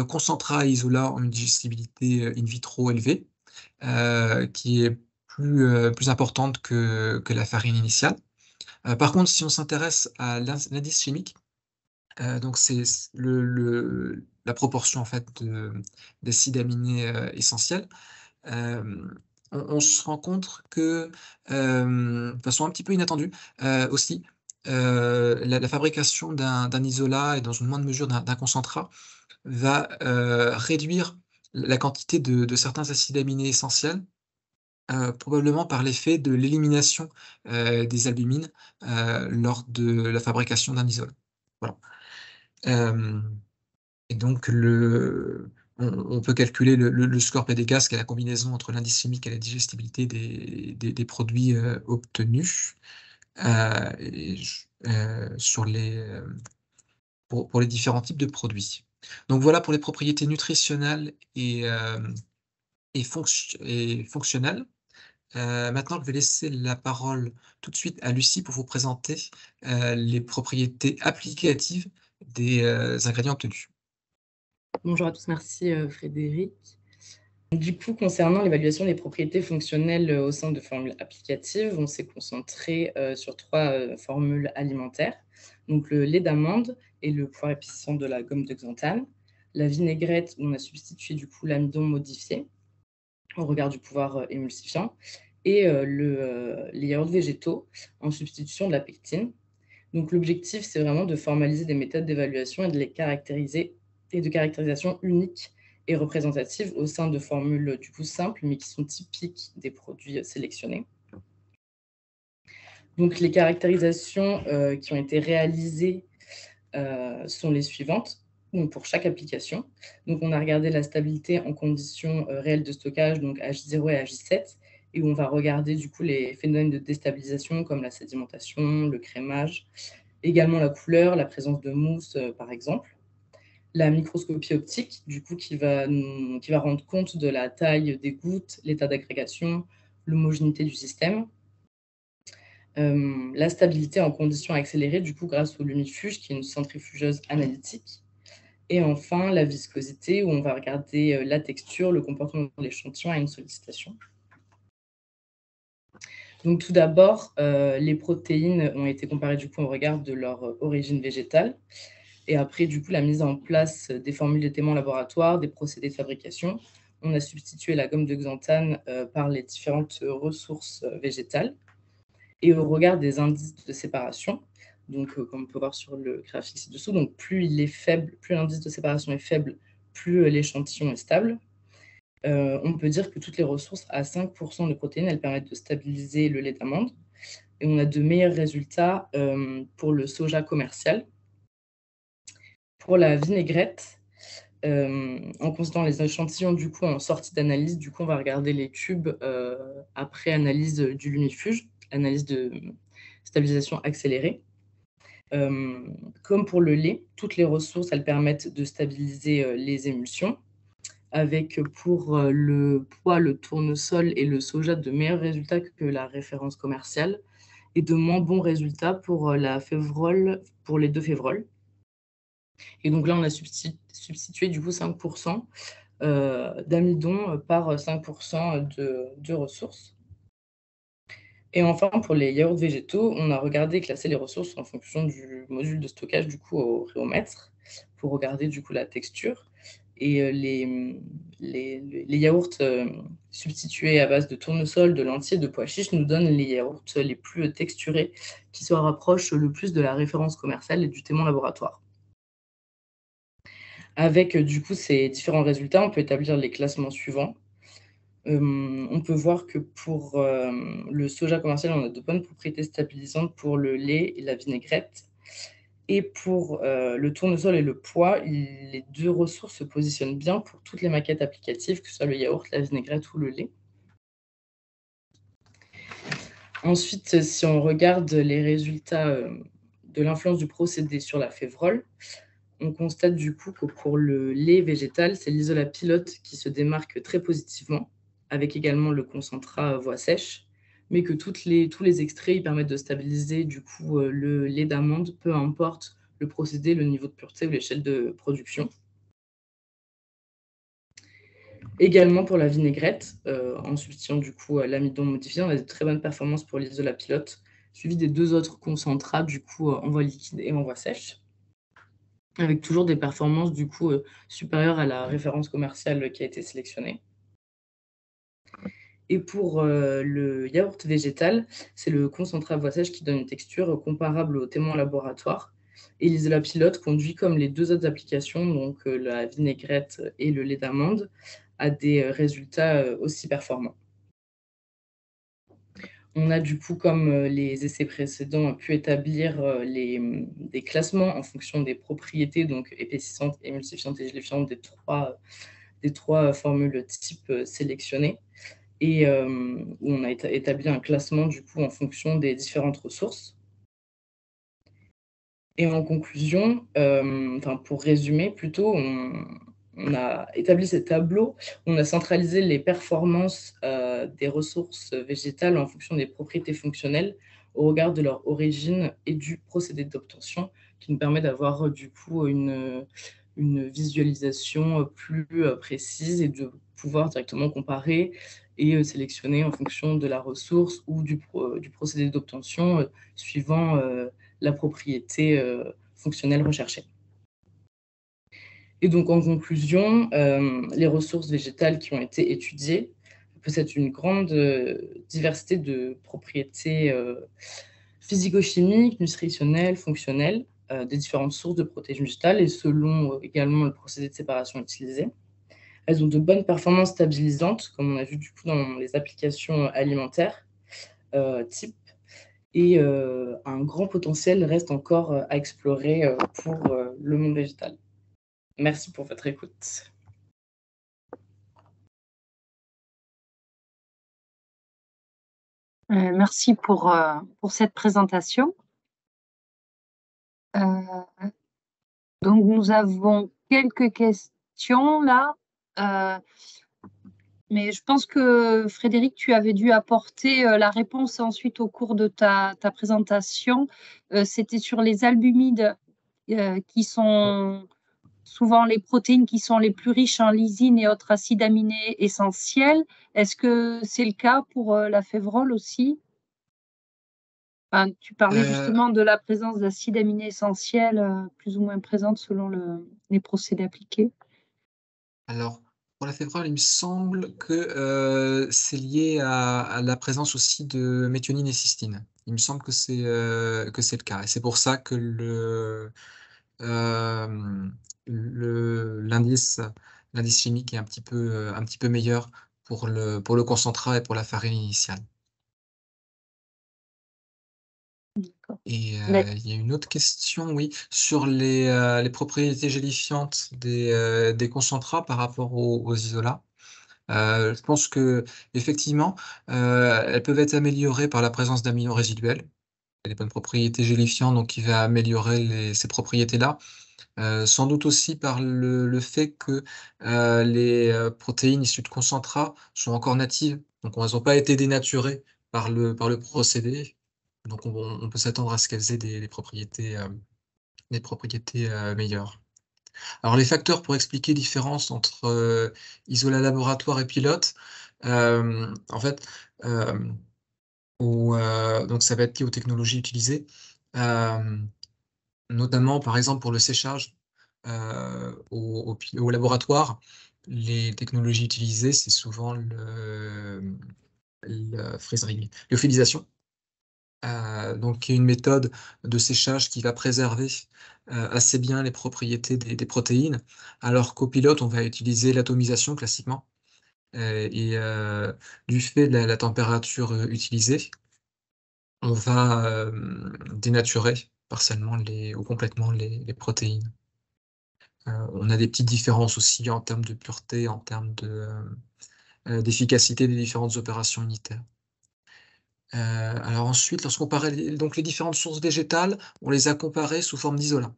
concentrat et isolat ont une digestibilité in vitro élevée, qui est plus importante que la farine initiale. Par contre, si on s'intéresse à l'indice chimique, Donc c'est la proportion en fait d'acides aminés essentiels. On se rend compte que, de façon un petit peu inattendue, aussi, la fabrication d'un isolat et dans une moindre mesure d'un concentrat va réduire la quantité de certains acides aminés essentiels, probablement par l'effet de l'élimination des albumines lors de la fabrication d'un isolat. Voilà. Et donc on peut calculer le score PDCAS, qui est la combinaison entre l'indice chimique et la digestibilité des produits obtenus pour les différents types de produits. Donc voilà pour les propriétés nutritionnelles et fonctionnelles. Maintenant, je vais laisser la parole tout de suite à Lucie pour vous présenter les propriétés applicatives des ingrédients obtenus. Bonjour à tous, merci Frédéric. Du coup, concernant l'évaluation des propriétés fonctionnelles au sein de formules applicatives, on s'est concentré sur 3 formules alimentaires. Donc le lait d'amande et le pouvoir épaississant de la gomme de xanthane. La vinaigrette, où on a substitué du coup l'amidon modifié au regard du pouvoir émulsifiant. Et les yaourts végétaux en substitution de la pectine. Donc l'objectif, c'est vraiment de formaliser des méthodes d'évaluation et de les caractériser et de caractérisation uniques et représentatives au sein de formules du coup simples, mais qui sont typiques des produits sélectionnés. Donc les caractérisations qui ont été réalisées sont les suivantes, donc pour chaque application. Donc on a regardé la stabilité en conditions réelles de stockage, donc H0 et H7, et où on va regarder du coup les phénomènes de déstabilisation comme la sédimentation, le crémage, également la couleur, la présence de mousse par exemple. La microscopie optique, du coup, qui va rendre compte de la taille des gouttes, l'état d'agrégation, l'homogénéité du système. La stabilité en conditions accélérées, du coup, grâce au lumifuge, qui est une centrifugeuse analytique. Et enfin, la viscosité, où on va regarder la texture, le comportement de l'échantillon à une sollicitation. Donc, tout d'abord, les protéines ont été comparées, du coup, au regard de leur origine végétale. Et après, du coup, la mise en place des formules de témoins laboratoires, des procédés de fabrication. On a substitué la gomme de xanthane par les différentes ressources végétales. Et au regard des indices de séparation, donc comme on peut voir sur le graphique ci-dessous, donc plus il est faible, plus l'indice de séparation est faible, plus l'échantillon est stable. On peut dire que toutes les ressources à 5% de protéines, elles permettent de stabiliser le lait d'amande. Et on a de meilleurs résultats pour le soja commercial. Pour la vinaigrette, en considérant les échantillons du coup en sortie d'analyse, du coup on va regarder les tubes après analyse du lumifuge, analyse de stabilisation accélérée. Comme pour le lait, toutes les ressources elles permettent de stabiliser les émulsions, avec pour le pois, le tournesol et le soja de meilleurs résultats que la référence commerciale et de moins bons résultats pour la févrole, pour les 2 févroles. Et donc là, on a substitué du coup 5% d'amidon par 5% de ressources. Et enfin, pour les yaourts végétaux, on a regardé et classé les ressources en fonction du module de stockage du coup au réomètre pour regarder du coup la texture. Et les yaourts substitués à base de tournesol, de lentilles et de pois chiches nous donnent les yaourts les plus texturés qui se rapprochent le plus de la référence commerciale et du témoin laboratoire. Avec du coup ces différents résultats, on peut établir les classements suivants. On peut voir que pour le soja commercial, on a de bonnes propriétés stabilisantes pour le lait et la vinaigrette. Et pour le tournesol et le pois, les 2 ressources se positionnent bien pour toutes les maquettes applicatives, que ce soit le yaourt, la vinaigrette ou le lait. Ensuite, si on regarde les résultats de l'influence du procédé sur la févrole, on constate du coup que pour le lait végétal, c'est l'isolat pilote qui se démarque très positivement, avec également le concentrat voie sèche, mais que tous les extraits ils permettent de stabiliser du coup le lait d'amande, peu importe le procédé, le niveau de pureté ou l'échelle de production. Également pour la vinaigrette, en substituant du coup l'amidon modifié, on a de très bonnes performances pour l'isolat pilote, suivi des 2 autres concentrats du coup en voie liquide et en voie sèche. avec toujours des performances du coup supérieures à la référence commerciale qui a été sélectionnée. Et pour le yaourt végétal, c'est le concentré à boisage qui donne une texture comparable au témoin laboratoire. Et l'isola pilote conduit, comme les deux autres applications, donc la vinaigrette et le lait d'amande, à des résultats aussi performants. On a du coup, comme les essais précédents, pu établir des classements en fonction des propriétés, donc épaississantes, émulsifiantes et gélifiantes des trois formules type sélectionnées, et où on a établi un classement du coup en fonction des différentes ressources. Et en conclusion, pour résumer plutôt, on a établi ces tableaux, on a centralisé les performances des ressources végétales en fonction des propriétés fonctionnelles au regard de leur origine et du procédé d'obtention, qui nous permet d'avoir du coup une visualisation plus précise et de pouvoir directement comparer et sélectionner en fonction de la ressource ou du procédé d'obtention suivant la propriété fonctionnelle recherchée. Et donc, en conclusion, les ressources végétales qui ont été étudiées possèdent une grande diversité de propriétés physico-chimiques, nutritionnelles, fonctionnelles, des différentes sources de protéines végétales et selon également le procédé de séparation utilisé. Elles ont de bonnes performances stabilisantes, comme on a vu du coup dans les applications alimentaires type, et un grand potentiel reste encore à explorer pour le monde végétal. Merci pour votre écoute. Merci pour cette présentation. Donc, nous avons quelques questions là. Mais je pense que Frédéric, tu avais dû apporter la réponse ensuite au cours de ta présentation. C'était sur les albumides qui sont souvent les protéines qui sont les plus riches en lysine et autres acides aminés essentiels. Est-ce que c'est le cas pour la févrole aussi? Tu parlais justement de la présence d'acides aminés essentiels plus ou moins présentes selon les procédés appliqués. Alors, pour la févrole, il me semble que c'est lié à la présence aussi de méthionine et cystine. Il me semble que c'est le cas. Et c'est pour ça que l'indice chimique est un petit peu meilleur pour le concentrat et pour la farine initiale. Et il y a une autre question, oui, sur les propriétés gélifiantes des concentrats par rapport aux isolats. Je pense qu'effectivement, elles peuvent être améliorées par la présence d'amidons résiduels. Il y a des bonnes propriétés gélifiantes, donc qui va améliorer ces propriétés-là. Sans doute aussi par le fait que les protéines issues de concentrats sont encore natives, donc elles n'ont pas été dénaturées par le procédé. Donc on peut s'attendre à ce qu'elles aient des propriétés meilleures. Alors les facteurs pour expliquer la différence entre isolat laboratoire et pilote, en fait, donc ça va être lié aux technologies utilisées, notamment par exemple pour le séchage au laboratoire. Les technologies utilisées, c'est souvent la freezing, lyophilisation. Donc il y a une méthode de séchage qui va préserver assez bien les propriétés des protéines, alors qu'au pilote, on va utiliser l'atomisation classiquement. Et du fait de la température utilisée, on va dénaturer partiellement ou complètement les protéines. On a des petites différences aussi en termes de pureté, en termes d'efficacité des différentes opérations unitaires. Alors ensuite, lorsqu'on comparait les différentes sources végétales, on les a comparées sous forme d'isolat.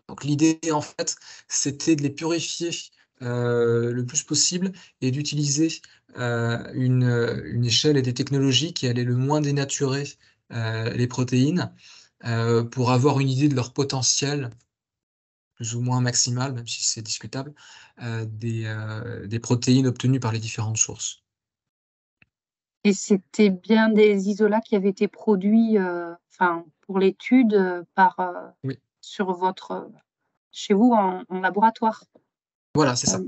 Donc l'idée, en fait, c'était de les purifier le plus possible et d'utiliser une échelle et des technologies qui allaient le moins dénaturer les protéines pour avoir une idée de leur potentiel plus ou moins maximal, même si c'est discutable, des protéines obtenues par les différentes sources. Et c'était bien des isolats qui avaient été produits pour l'étude Oui. sur votre chez vous en laboratoire. Voilà, c'est ça.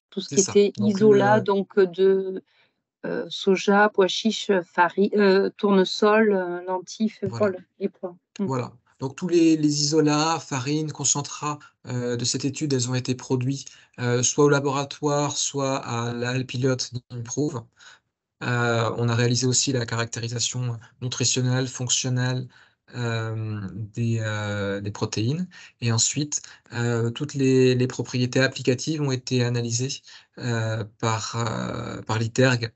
Tout ce C'est qui ça. était Donc, isolat, donc de soja, pois chiches, farine, tournesol, lentilles, Voilà. févrole et pois. Voilà. Donc tous les isolats, farines, concentrats de cette étude, elles ont été produits soit au laboratoire, soit à la pilote d'Improve. On a réalisé aussi la caractérisation nutritionnelle, fonctionnelle des protéines. Et ensuite, toutes les propriétés applicatives ont été analysées par l'ITERG,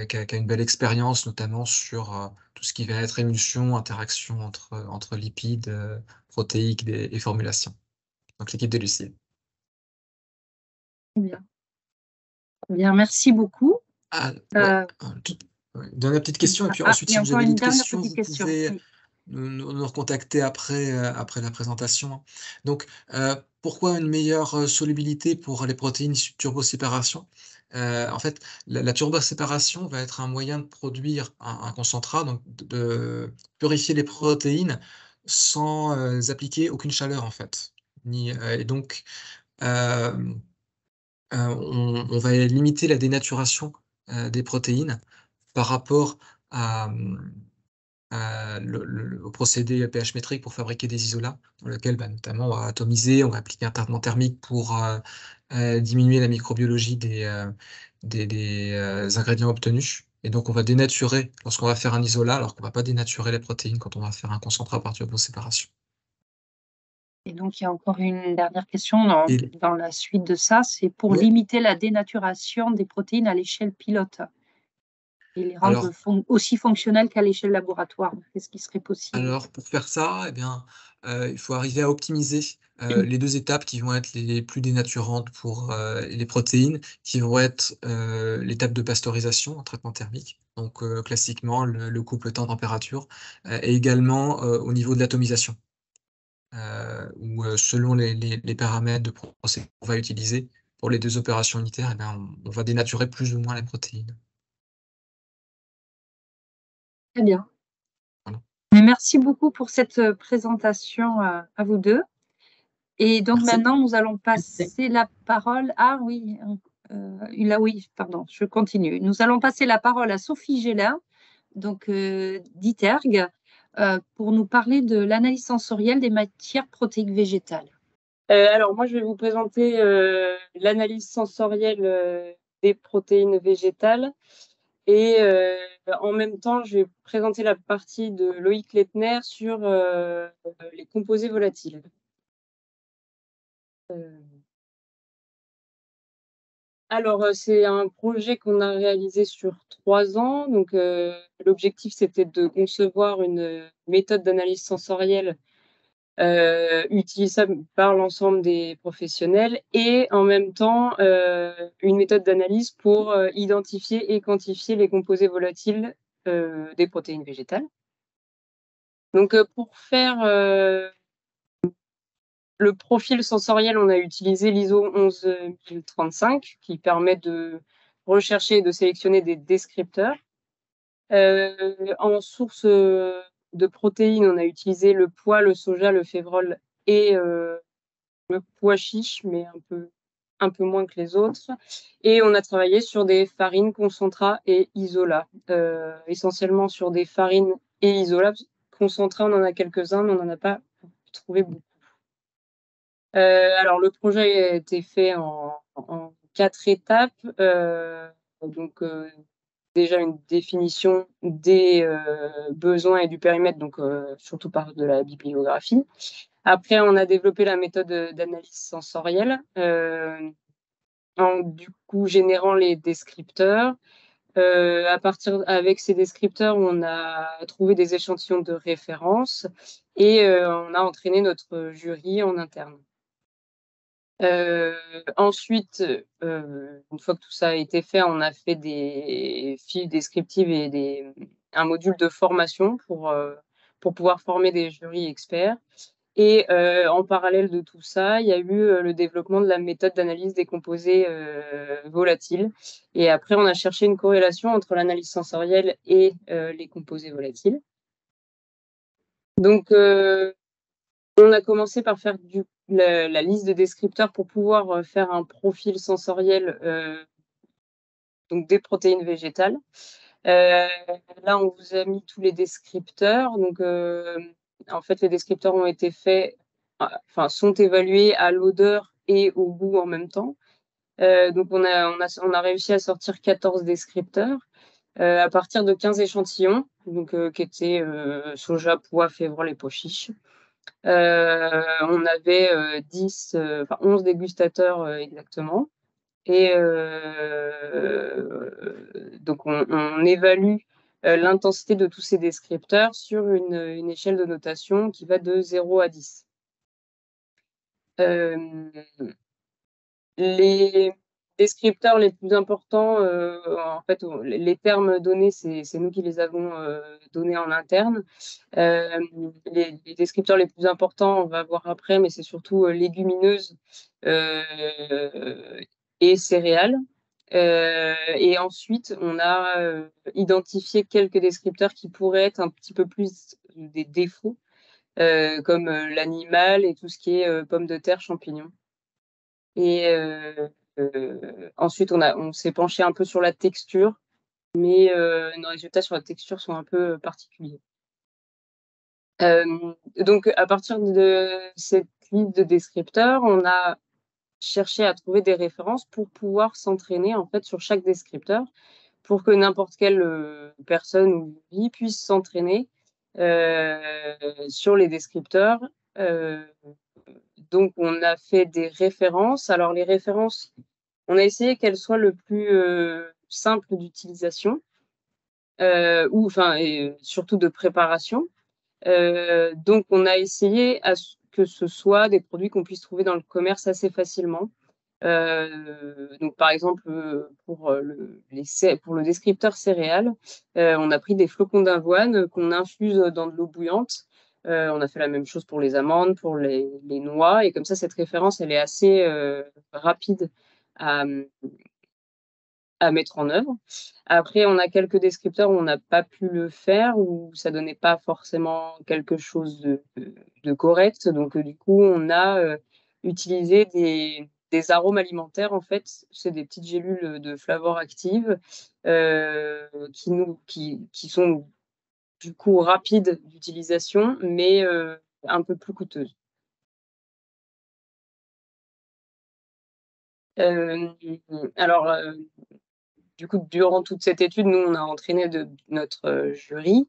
qui a une belle expérience, notamment sur tout ce qui va être émulsion, interaction entre lipides, protéiques et formulations. Donc l'équipe de Lucille. Bien. Bien, merci beaucoup. Dernière petite question, et puis ensuite, il y si a vous encore avez une d'autres dernière questions, petite vous question. pouvez Oui. nous recontacter après la présentation. Donc, pourquoi une meilleure solubilité pour les protéines issues de turboséparation? En fait, la turboséparation va être un moyen de produire un concentrat, donc de purifier les protéines sans appliquer aucune chaleur, en fait. Et donc, on va limiter la dénaturation des protéines par rapport au procédé pH métrique pour fabriquer des isolats, dans lequel notamment on va atomiser, on va appliquer un traitement thermique pour diminuer la microbiologie des ingrédients obtenus. Et donc on va dénaturer lorsqu'on va faire un isolat, alors qu'on ne va pas dénaturer les protéines quand on va faire un concentrat par turboséparation. Et donc, il y a encore une dernière question dans la suite de ça, c'est pour limiter la dénaturation des protéines à l'échelle pilote et les rendre aussi fonctionnelles qu'à l'échelle laboratoire. Qu'est-ce qui serait possible? Alors, pour faire ça, il faut arriver à optimiser les 2 étapes qui vont être les plus dénaturantes pour les protéines, qui vont être l'étape de pasteurisation en traitement thermique, donc classiquement le couple temps-température, et également au niveau de l'atomisation, où selon les paramètres de procédé qu'on va utiliser pour les 2 opérations unitaires, on va dénaturer plus ou moins les protéines. Très bien. Voilà. Mais merci beaucoup pour cette présentation à vous deux. Et donc maintenant, nous allons passer la parole. Ah oui, oui, pardon, je continue. Nous allons passer la parole à Sophie Gélin, donc d'ITERG, pour nous parler de l'analyse sensorielle des matières protéiques végétales. Alors moi, je vais vous présenter l'analyse sensorielle des protéines végétales. Et en même temps, je vais présenter la partie de Loïc Lettner sur les composés volatiles. Alors, c'est un projet qu'on a réalisé sur 3 ans. Donc, l'objectif, c'était de concevoir une méthode d'analyse sensorielle utilisable par l'ensemble des professionnels et en même temps une méthode d'analyse pour identifier et quantifier les composés volatiles des protéines végétales. Donc, pour faire le profil sensoriel, on a utilisé l'ISO 11035 qui permet de rechercher et de sélectionner des descripteurs. En source de protéines, on a utilisé le pois, le soja, le févrole et le pois chiche, mais un peu moins que les autres. Et on a travaillé sur des farines, concentrats et isolats, essentiellement sur des farines et isolats. Concentrats, on en a quelques-uns, mais on n'en a pas trouvé beaucoup. Alors, le projet a été fait en 4 étapes. Donc, déjà une définition des besoins et du périmètre, donc surtout par de la bibliographie. Après, on a développé la méthode d'analyse sensorielle en du coup générant les descripteurs. Avec ces descripteurs, on a trouvé des échantillons de référence et on a entraîné notre jury en interne. Ensuite, une fois que tout ça a été fait, on a fait des fiches descriptives et un module de formation pour pouvoir former des jurys experts. Et en parallèle de tout ça, il y a eu le développement de la méthode d'analyse des composés volatiles. Et après, on a cherché une corrélation entre l'analyse sensorielle et les composés volatiles. Donc, On a commencé par faire la liste de descripteurs pour pouvoir faire un profil sensoriel donc des protéines végétales. Là, on vous a mis tous les descripteurs. Donc, en fait, les descripteurs ont été faits, enfin, sont évalués à l'odeur et au goût en même temps. Donc, on a réussi à sortir 14 descripteurs à partir de 15 échantillons, donc, qui étaient soja, pois, févrole et pois chiches. On avait 11 dégustateurs exactement. Et donc, on évalue l'intensité de tous ces descripteurs sur une échelle de notation qui va de 0 à 10. Les descripteurs les plus importants, en fait, les termes donnés, c'est nous qui les avons donnés en interne. Les descripteurs les plus importants, on va voir après, mais c'est surtout légumineuses et céréales. Et ensuite, on a identifié quelques descripteurs qui pourraient être un petit peu plus des défauts, comme l'animal et tout ce qui est pommes de terre, champignons. Et ensuite, on s'est penché un peu sur la texture, mais nos résultats sur la texture sont un peu particuliers. Donc, à partir de cette liste de descripteurs, on a cherché à trouver des références pour pouvoir s'entraîner en fait sur chaque descripteur, pour que n'importe quelle personne ou vie puisse s'entraîner sur les descripteurs. Donc, on a fait des références. Alors, les références, on a essayé qu'elles soient le plus simples d'utilisation, ou enfin, et surtout de préparation. Donc, on a essayé que ce soit des produits qu'on puisse trouver dans le commerce assez facilement. Donc, par exemple, pour le descripteur céréales, on a pris des flocons d'avoine qu'on infuse dans de l'eau bouillante. On a fait la même chose pour les amandes, pour les noix, et comme ça, cette référence, elle est assez rapide à mettre en œuvre. Après, on a quelques descripteurs où on n'a pas pu le faire, où ça donnait pas forcément quelque chose de correct. Donc, du coup, on a utilisé des arômes alimentaires. En fait, c'est des petites gélules de flavors actives qui sont du coup rapides d'utilisation, mais un peu plus coûteuses. Alors, du coup, durant toute cette étude, nous, on a entraîné notre jury.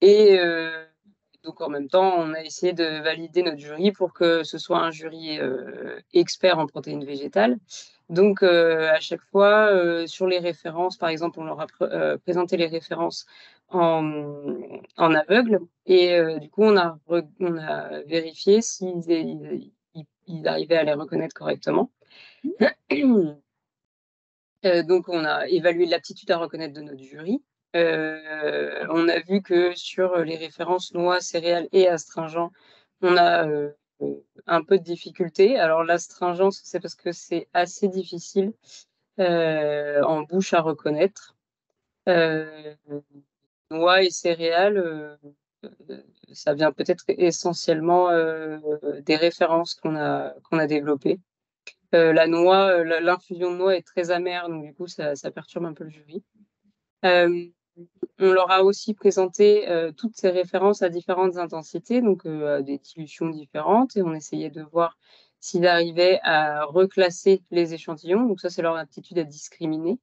Et donc, en même temps, on a essayé de valider notre jury pour que ce soit un jury expert en protéines végétales. Donc, à chaque fois, sur les références, par exemple, on leur a présenté les références en aveugle. Et du coup, on a vérifié s'ils arrivaient à les reconnaître correctement. Donc, on a évalué l'aptitude à reconnaître de notre jury. On a vu que sur les références noix, céréales et astringents, on a un peu de difficulté. Alors, l'astringence, c'est parce que c'est assez difficile en bouche à reconnaître. Noix et céréales, ça vient peut-être essentiellement des références qu'on a développées. La noix, l'infusion de noix est très amère, donc du coup, ça perturbe un peu le jury. On leur a aussi présenté toutes ces références à différentes intensités, donc des dilutions différentes, et on essayait de voir s'ils arrivaient à reclasser les échantillons. Donc ça, c'est leur aptitude à discriminer.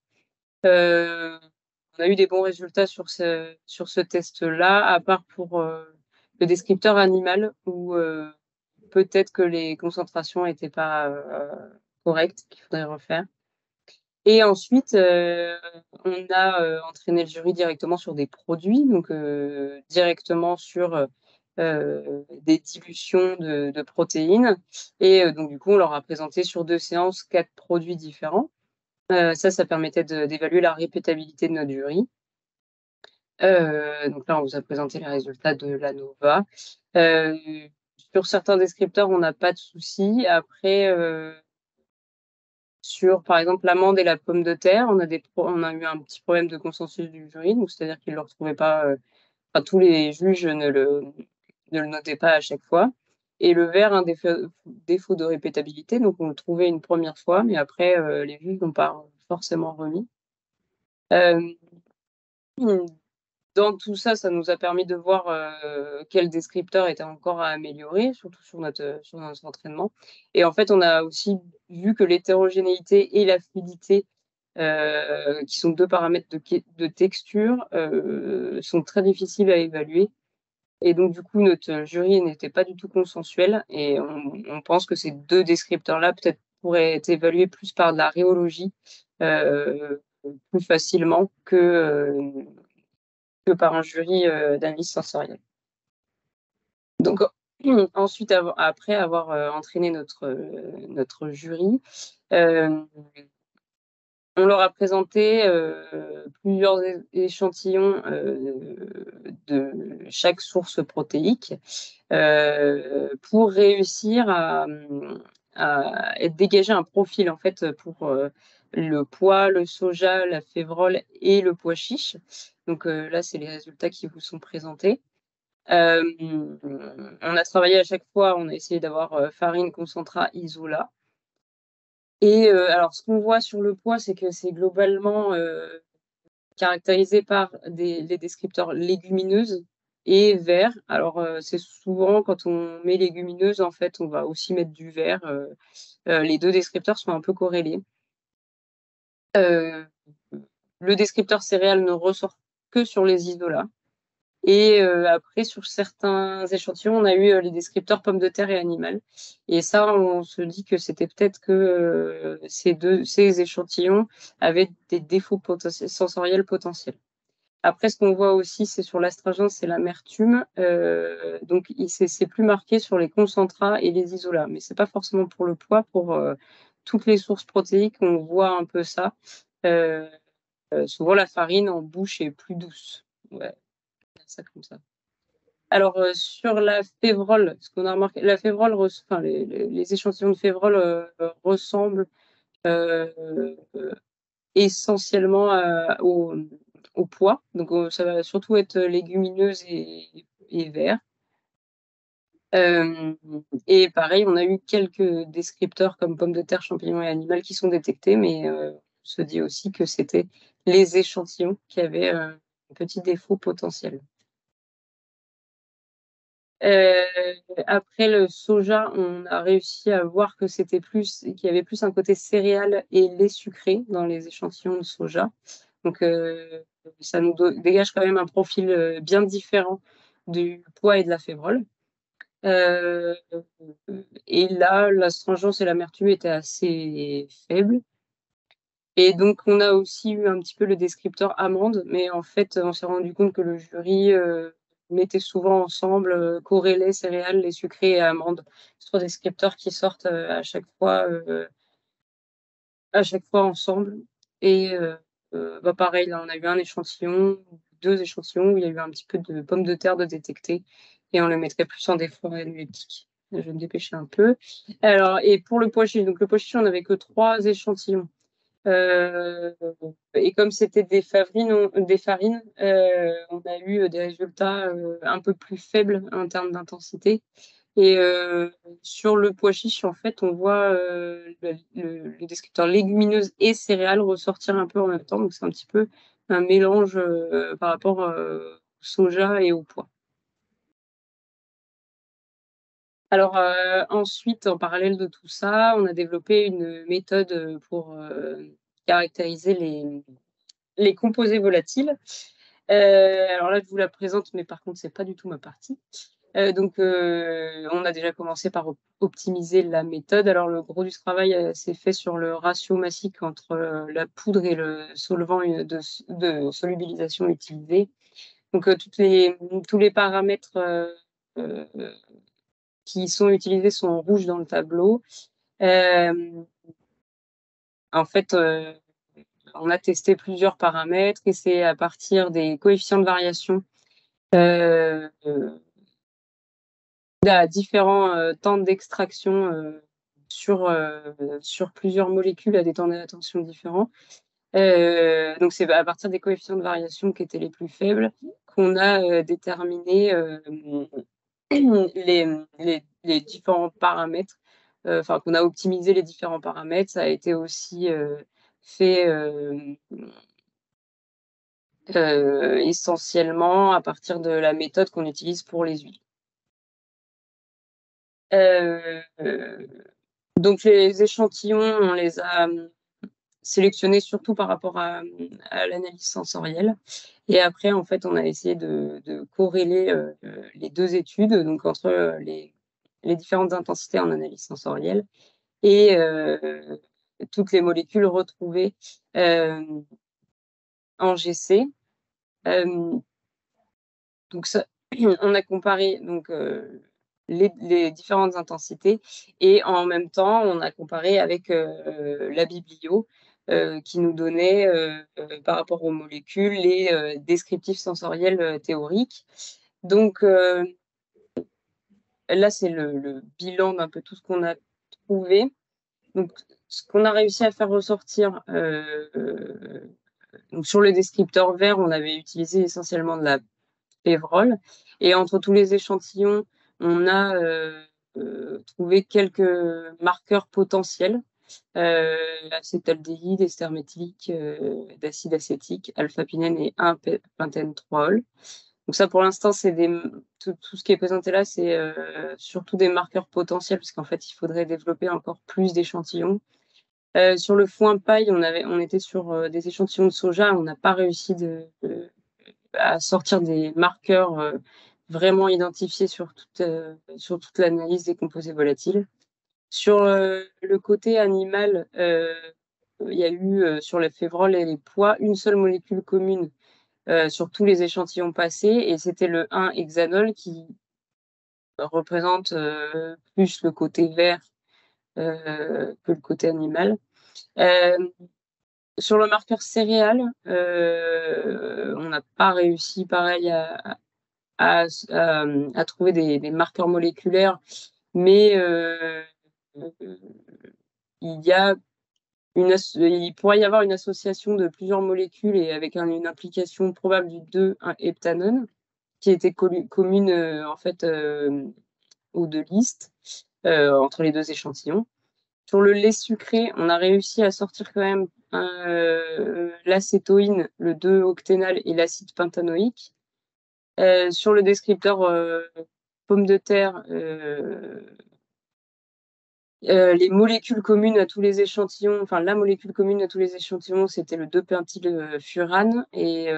On a eu des bons résultats sur ce test-là, à part pour le descripteur animal, où peut-être que les concentrations n'étaient pas correctes, qu'il faudrait refaire. Et ensuite, on a entraîné le jury directement sur des produits, donc directement sur des dilutions de protéines. Et donc, du coup, on leur a présenté sur 2 séances 4 produits différents. Ça permettait d'évaluer la répétabilité de notre jury. Donc là, on vous a présenté les résultats de l'ANOVA. Sur certains descripteurs, on n'a pas de souci. Après, sur, par exemple, l'amande et la pomme de terre, on a eu un petit problème de consensus du jury, donc c'est-à-dire qu'ils ne le retrouvaient pas Enfin, tous les juges ne le notaient pas à chaque fois. Et le vert, un défaut de répétabilité, donc on le trouvait une première fois, mais après, les juges n'ont pas forcément remis. Dans tout ça, ça nous a permis de voir quel descripteur était encore à améliorer, surtout sur notre entraînement. Et en fait, on a aussi vu que l'hétérogénéité et la fluidité, qui sont 2 paramètres de texture, sont très difficiles à évaluer. Et donc, du coup, notre jury n'était pas du tout consensuel. Et on pense que ces 2 descripteurs-là, peut-être, pourraient être évalués plus par de la rhéologie, plus facilement que par un jury d'analyse sensorielle. Donc, ensuite, après avoir entraîné notre jury, on leur a présenté plusieurs échantillons de chaque source protéique pour réussir à dégager un profil en fait pour le pois, le soja, la févrole et le pois chiche. Donc là, c'est les résultats qui vous sont présentés. On a travaillé à chaque fois, on a essayé d'avoir farine, concentrat, isolat. Et alors, ce qu'on voit sur le pois, c'est que c'est globalement caractérisé par les descripteurs légumineuses et vert. Alors, c'est souvent quand on met légumineuse, en fait, on va aussi mettre du vert. Les 2 descripteurs sont un peu corrélés. Le descripteur céréales ne ressort que sur les isolats. Et après, sur certains échantillons, on a eu les descripteurs pommes de terre et animal. Et ça, on se dit que c'était peut-être que ces échantillons avaient des défauts sensoriels potentiels. Après, ce qu'on voit aussi, c'est sur l'astringence et l'amertume. Donc, c'est plus marqué sur les concentrats et les isolats. Mais c'est pas forcément pour le poids. Pour toutes les sources protéiques, on voit un peu ça. Souvent, la farine en bouche est plus douce. Ouais. Ça comme ça. Alors, sur la févrole, ce qu'on a remarqué, la févrole, les échantillons de févrole ressemblent essentiellement au pois. Donc, ça va surtout être légumineuse et vert. Et pareil, on a eu quelques descripteurs comme pommes de terre, champignons et animal qui sont détectés, mais on se dit aussi que c'était les échantillons qui avaient un petit défaut potentiel. Après le soja, on a réussi à voir que qu'il y avait plus un côté céréales et lait sucré dans les échantillons de soja. Donc, ça nous dégage quand même un profil bien différent du pois et de la févrole. Et là, l'astringence et l'amertume étaient assez faibles. Et donc, on a aussi eu un petit peu le descripteur amande, mais en fait, on s'est rendu compte que le jury mettait souvent ensemble corrélés, céréales, lait sucré et amandes. Ce sont des descripteurs qui sortent à chaque fois ensemble. Et pareil, là, on a eu un échantillon, 2 échantillons où il y a eu un petit peu de pommes de terre de détecter, et on le mettrait plus en défaut énuétique. Je vais me dépêcher un peu. Alors, et pour le pois chiche, donc le pois chiche, on n'avait que 3 échantillons. Et comme c'était des farines, on a eu des résultats un peu plus faibles en termes d'intensité. Et sur le pois chiche, en fait, on voit le descripteur légumineuse et céréales ressortir un peu en même temps. Donc, c'est un petit peu un mélange par rapport au soja et au pois. Alors, ensuite, en parallèle de tout ça, on a développé une méthode pour caractériser les composés volatiles. Alors là, je vous la présente, mais par contre, c'est pas du tout ma partie. Donc, on a déjà commencé par optimiser la méthode. Alors, le gros du travail s'est fait sur le ratio massique entre la poudre et le solvant de solubilisation utilisé. Donc, tous les paramètres qui sont utilisés sont en rouge dans le tableau. En fait, on a testé plusieurs paramètres et c'est à partir des coefficients de variation à différents temps d'extraction sur plusieurs molécules à des temps d'attention différents. Donc, c'est à partir des coefficients de variation qui étaient les plus faibles qu'on a déterminé les différents paramètres, enfin qu'on a optimisé les différents paramètres. Ça a été aussi fait essentiellement à partir de la méthode qu'on utilise pour les huiles. Donc les échantillons, on les a sélectionnés surtout par rapport à l'analyse sensorielle. Et après, en fait, on a essayé de corréler les deux études, donc entre les différentes intensités en analyse sensorielle et toutes les molécules retrouvées en GC. Donc ça, on a comparé donc les différentes intensités et en même temps on a comparé avec la biblio qui nous donnait par rapport aux molécules les descriptifs sensoriels théoriques. Donc là c'est le bilan d'un peu tout ce qu'on a trouvé. Donc ce qu'on a réussi à faire ressortir donc sur le descripteur vert, on avait utilisé essentiellement de la Pévrole. Et entre tous les échantillons, on a trouvé quelques marqueurs potentiels, acétaldéhyde, ester méthylique, d'acide acétique, alpha-pinène et 1-pentène 3-ol. Donc ça, pour l'instant, c'est tout ce qui est présenté là, c'est surtout des marqueurs potentiels, parce qu'en fait, il faudrait développer encore plus d'échantillons. Sur le foin paille, on était sur des échantillons de soja, on n'a pas réussi à sortir des marqueurs vraiment identifiés sur toute l'analyse des composés volatiles. Sur le côté animal, il y a eu sur les févroles et les pois une seule molécule commune sur tous les échantillons passés, et c'était le 1-hexanol qui représente plus le côté vert que le côté animal. Sur le marqueur céréales, on n'a pas réussi, pareil, à trouver des marqueurs moléculaires, mais il pourrait y avoir une association de plusieurs molécules et avec une implication probable du 2-heptanone qui était commune en fait aux deux listes entre les deux échantillons. Sur le lait sucré, on a réussi à sortir quand même l'acétoïne, le 2-octénal et l'acide pentanoïque. Sur le descripteur pomme de terre, les molécules communes à tous les échantillons, enfin la molécule commune à tous les échantillons, c'était le 2-pentylfurane, et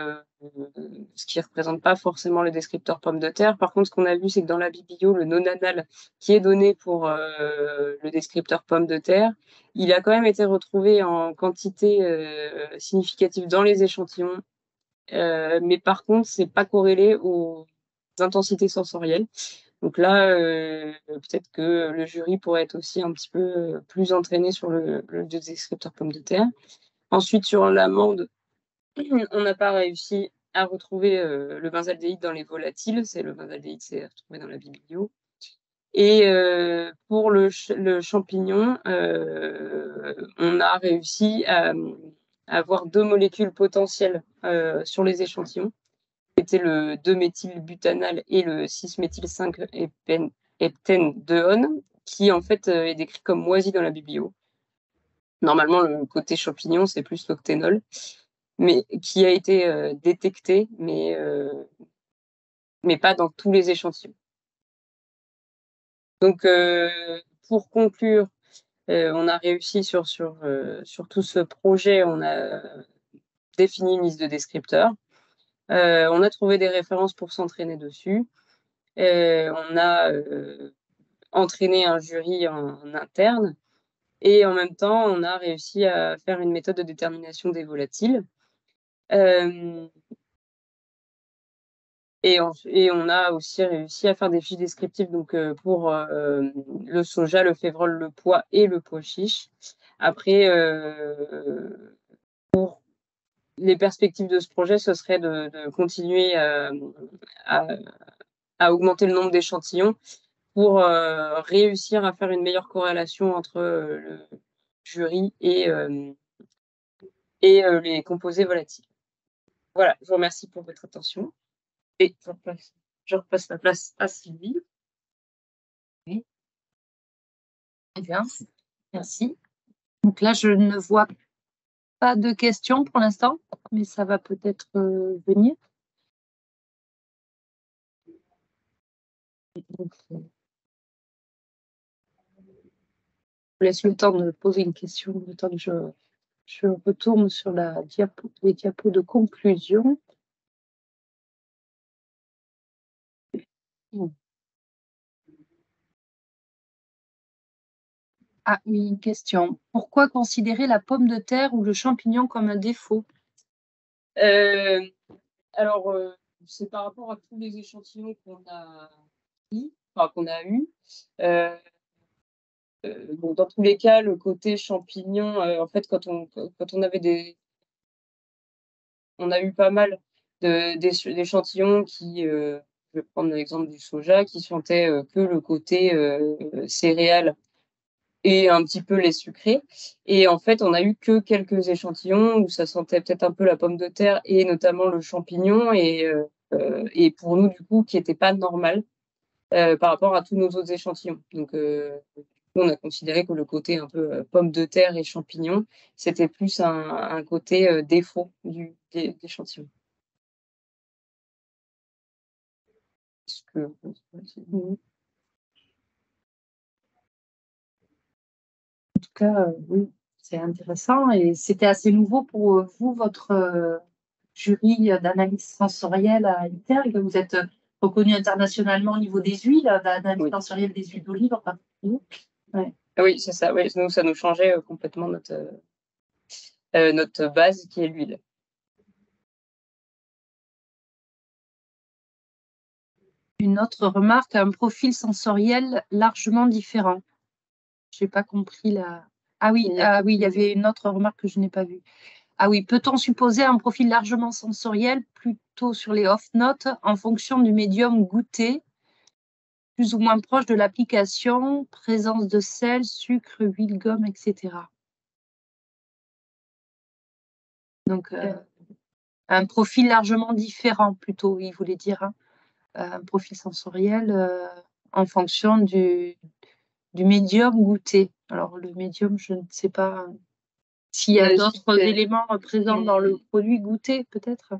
ce qui ne représente pas forcément le descripteur pomme de terre. Par contre, ce qu'on a vu, c'est que dans la biblio, le nonanal qui est donné pour le descripteur pomme de terre, il a quand même été retrouvé en quantité significative dans les échantillons, mais par contre, c'est pas corrélé aux intensités sensorielles. Donc là, peut-être que le jury pourrait être aussi un petit peu plus entraîné sur le descripteur pomme de terre. Ensuite, sur l'amande, on n'a pas réussi à retrouver le benzaldéhyde dans les volatiles. C'est le benzaldéhyde, c'est retrouvé dans la biblio. Et pour le champignon, on a réussi à avoir deux molécules potentielles sur les échantillons. C'était le 2-méthylbutanal et le 6-méthylcinq-heptène-2-one, qui en fait est décrit comme moisi dans la biblio. Normalement, le côté champignon, c'est plus l'octénol, mais qui a été détecté, mais pas dans tous les échantillons. Donc, pour conclure, on a réussi sur tout ce projet, on a défini une liste de descripteurs. On a trouvé des références pour s'entraîner dessus. On a entraîné un jury en interne, et en même temps, on a réussi à faire une méthode de détermination des volatiles. Et on a aussi réussi à faire des fiches descriptives donc, pour le soja, le févrole, le pois et le pois chiche. Après, pour les perspectives de ce projet, ce serait de continuer à augmenter le nombre d'échantillons pour réussir à faire une meilleure corrélation entre le jury et les composés volatiles. Voilà, je vous remercie pour votre attention. Et je repasse la place à Sylvie. Oui. Très bien, merci. Donc là, je ne vois pas de questions pour l'instant, mais ça va peut-être venir. Donc, je vous laisse le temps de poser une question, le temps que je retourne sur les diapos de conclusion. Ah oui, une question. Pourquoi considérer la pomme de terre ou le champignon comme un défaut? Alors, c'est par rapport à tous les échantillons qu'on a eus. Bon, dans tous les cas, le côté champignon, en fait, quand on avait on a eu pas mal d'échantillons qui, je vais prendre l'exemple du soja, qui sentaient que le côté céréales et un petit peu les sucrés. Et en fait, on a eu que quelques échantillons où ça sentait peut-être un peu la pomme de terre et notamment le champignon et pour nous, du coup, qui n'était pas normal par rapport à tous nos autres échantillons. Donc, on a considéré que le côté un peu pomme de terre et champignon, c'était plus un côté défaut des échantillons. En tout cas, oui, c'est intéressant et c'était assez nouveau pour vous, votre jury d'analyse sensorielle à ITERG. Vous êtes reconnu internationalement au niveau des huiles, d'analyse sensorielle des huiles d'olive en particulier. Ouais. Oui, c'est ça. Oui, nous, ça nous changeait complètement notre base qui est l'huile. Une autre remarque, un profil sensoriel largement différent. Je n'ai pas compris la... Ah oui, il y avait une autre remarque que je n'ai pas vue. Ah oui, peut-on supposer un profil largement sensoriel plutôt sur les off-notes en fonction du médium goûté, plus ou moins proche de l'application, présence de sel, sucre, huile, gomme, etc. Donc, un profil largement différent plutôt, il voulait dire, hein. Un profil sensoriel en fonction du médium goûté. Alors, le médium, je ne sais pas s'il y a d'autres éléments présents dans le produit goûté, peut-être.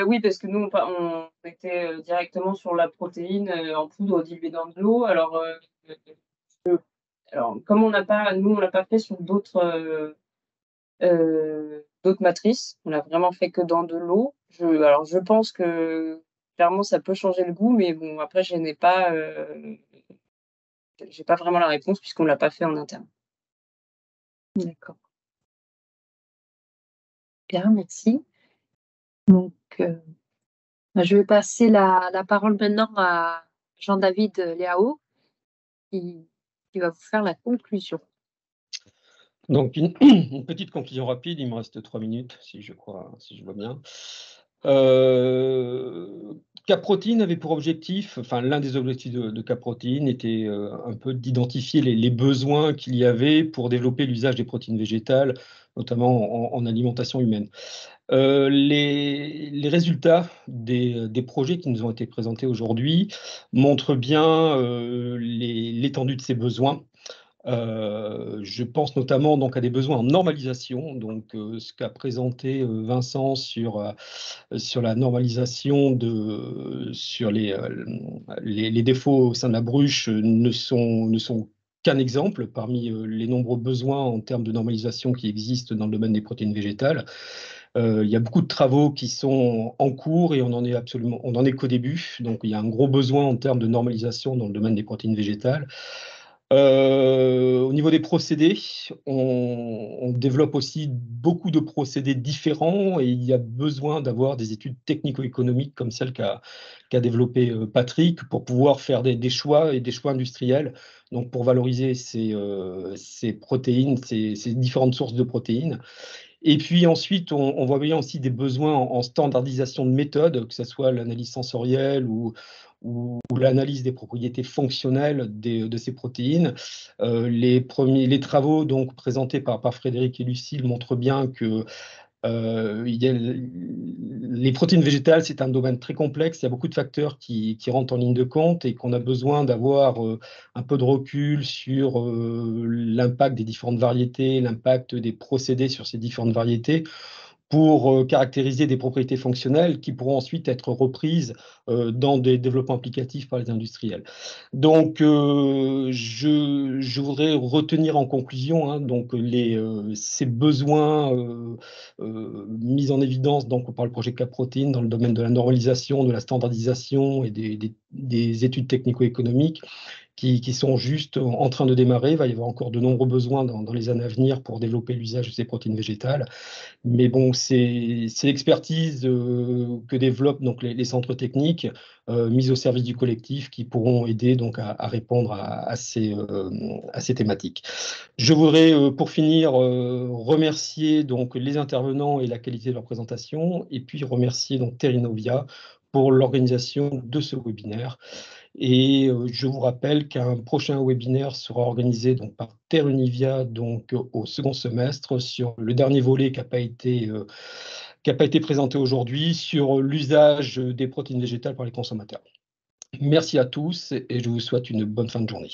Oui, parce que nous, on était directement sur la protéine en poudre diluée dans de l'eau. Alors, comme on l'a pas fait sur d'autres matrices, on l'a vraiment fait que dans de l'eau. Alors, je pense que clairement, ça peut changer le goût, mais bon, après, j'ai pas vraiment la réponse puisqu'on l'a pas fait en interne. D'accord. Bien, merci. Donc, je vais passer la parole maintenant à Jean-David Léao qui va vous faire la conclusion. Donc, une petite conclusion rapide, il me reste 3 minutes, si je vois bien. Caprotein avait pour objectif, enfin l'un des objectifs de Caprotein était un peu d'identifier les besoins qu'il y avait pour développer l'usage des protéines végétales, notamment en alimentation humaine. Les résultats des projets qui nous ont été présentés aujourd'hui montrent bien l'étendue de ces besoins. Je pense notamment donc à des besoins en normalisation, donc ce qu'a présenté Vincent sur la normalisation sur les défauts au sein de la bruche ne sont qu'un exemple parmi les nombreux besoins en termes de normalisation qui existent dans le domaine des protéines végétales. Il y a beaucoup de travaux qui sont en cours et on en est qu'au début. Donc, il y a un gros besoin en termes de normalisation dans le domaine des protéines végétales. Au niveau des procédés, on développe aussi beaucoup de procédés différents et il y a besoin d'avoir des études technico-économiques comme celle qu'a développé Patrick pour pouvoir faire des choix et des choix industriels. Donc, pour valoriser ces protéines, ces différentes sources de protéines. Et puis ensuite, on voit bien aussi des besoins en standardisation de méthodes, que ce soit l'analyse sensorielle ou l'analyse des propriétés fonctionnelles de ces protéines. Les travaux donc présentés par Frédéric et Lucille montrent bien que Les protéines végétales, c'est un domaine très complexe. Il y a beaucoup de facteurs qui rentrent en ligne de compte et qu'on a besoin d'avoir un peu de recul sur l'impact des différentes variétés, l'impact des procédés sur ces différentes variétés, pour caractériser des propriétés fonctionnelles qui pourront ensuite être reprises dans des développements applicatifs par les industriels. Donc, je voudrais retenir en conclusion donc ces besoins mis en évidence donc, par le projet CAP-Protéines dans le domaine de la normalisation, de la standardisation et des études technico-économiques qui sont juste en train de démarrer. Il va y avoir encore de nombreux besoins dans les années à venir pour développer l'usage de ces protéines végétales. Mais bon, c'est l'expertise que développent donc les centres techniques mis au service du collectif qui pourront aider donc à répondre à ces thématiques. Je voudrais, pour finir, remercier donc les intervenants et la qualité de leur présentation, et puis remercier donc Terrinovia pour l'organisation de ce webinaire. Et je vous rappelle qu'un prochain webinaire sera organisé donc, par Terrinovia donc, au second semestre sur le dernier volet qui n'a pas été présenté aujourd'hui sur l'usage des protéines végétales par les consommateurs. Merci à tous et je vous souhaite une bonne fin de journée.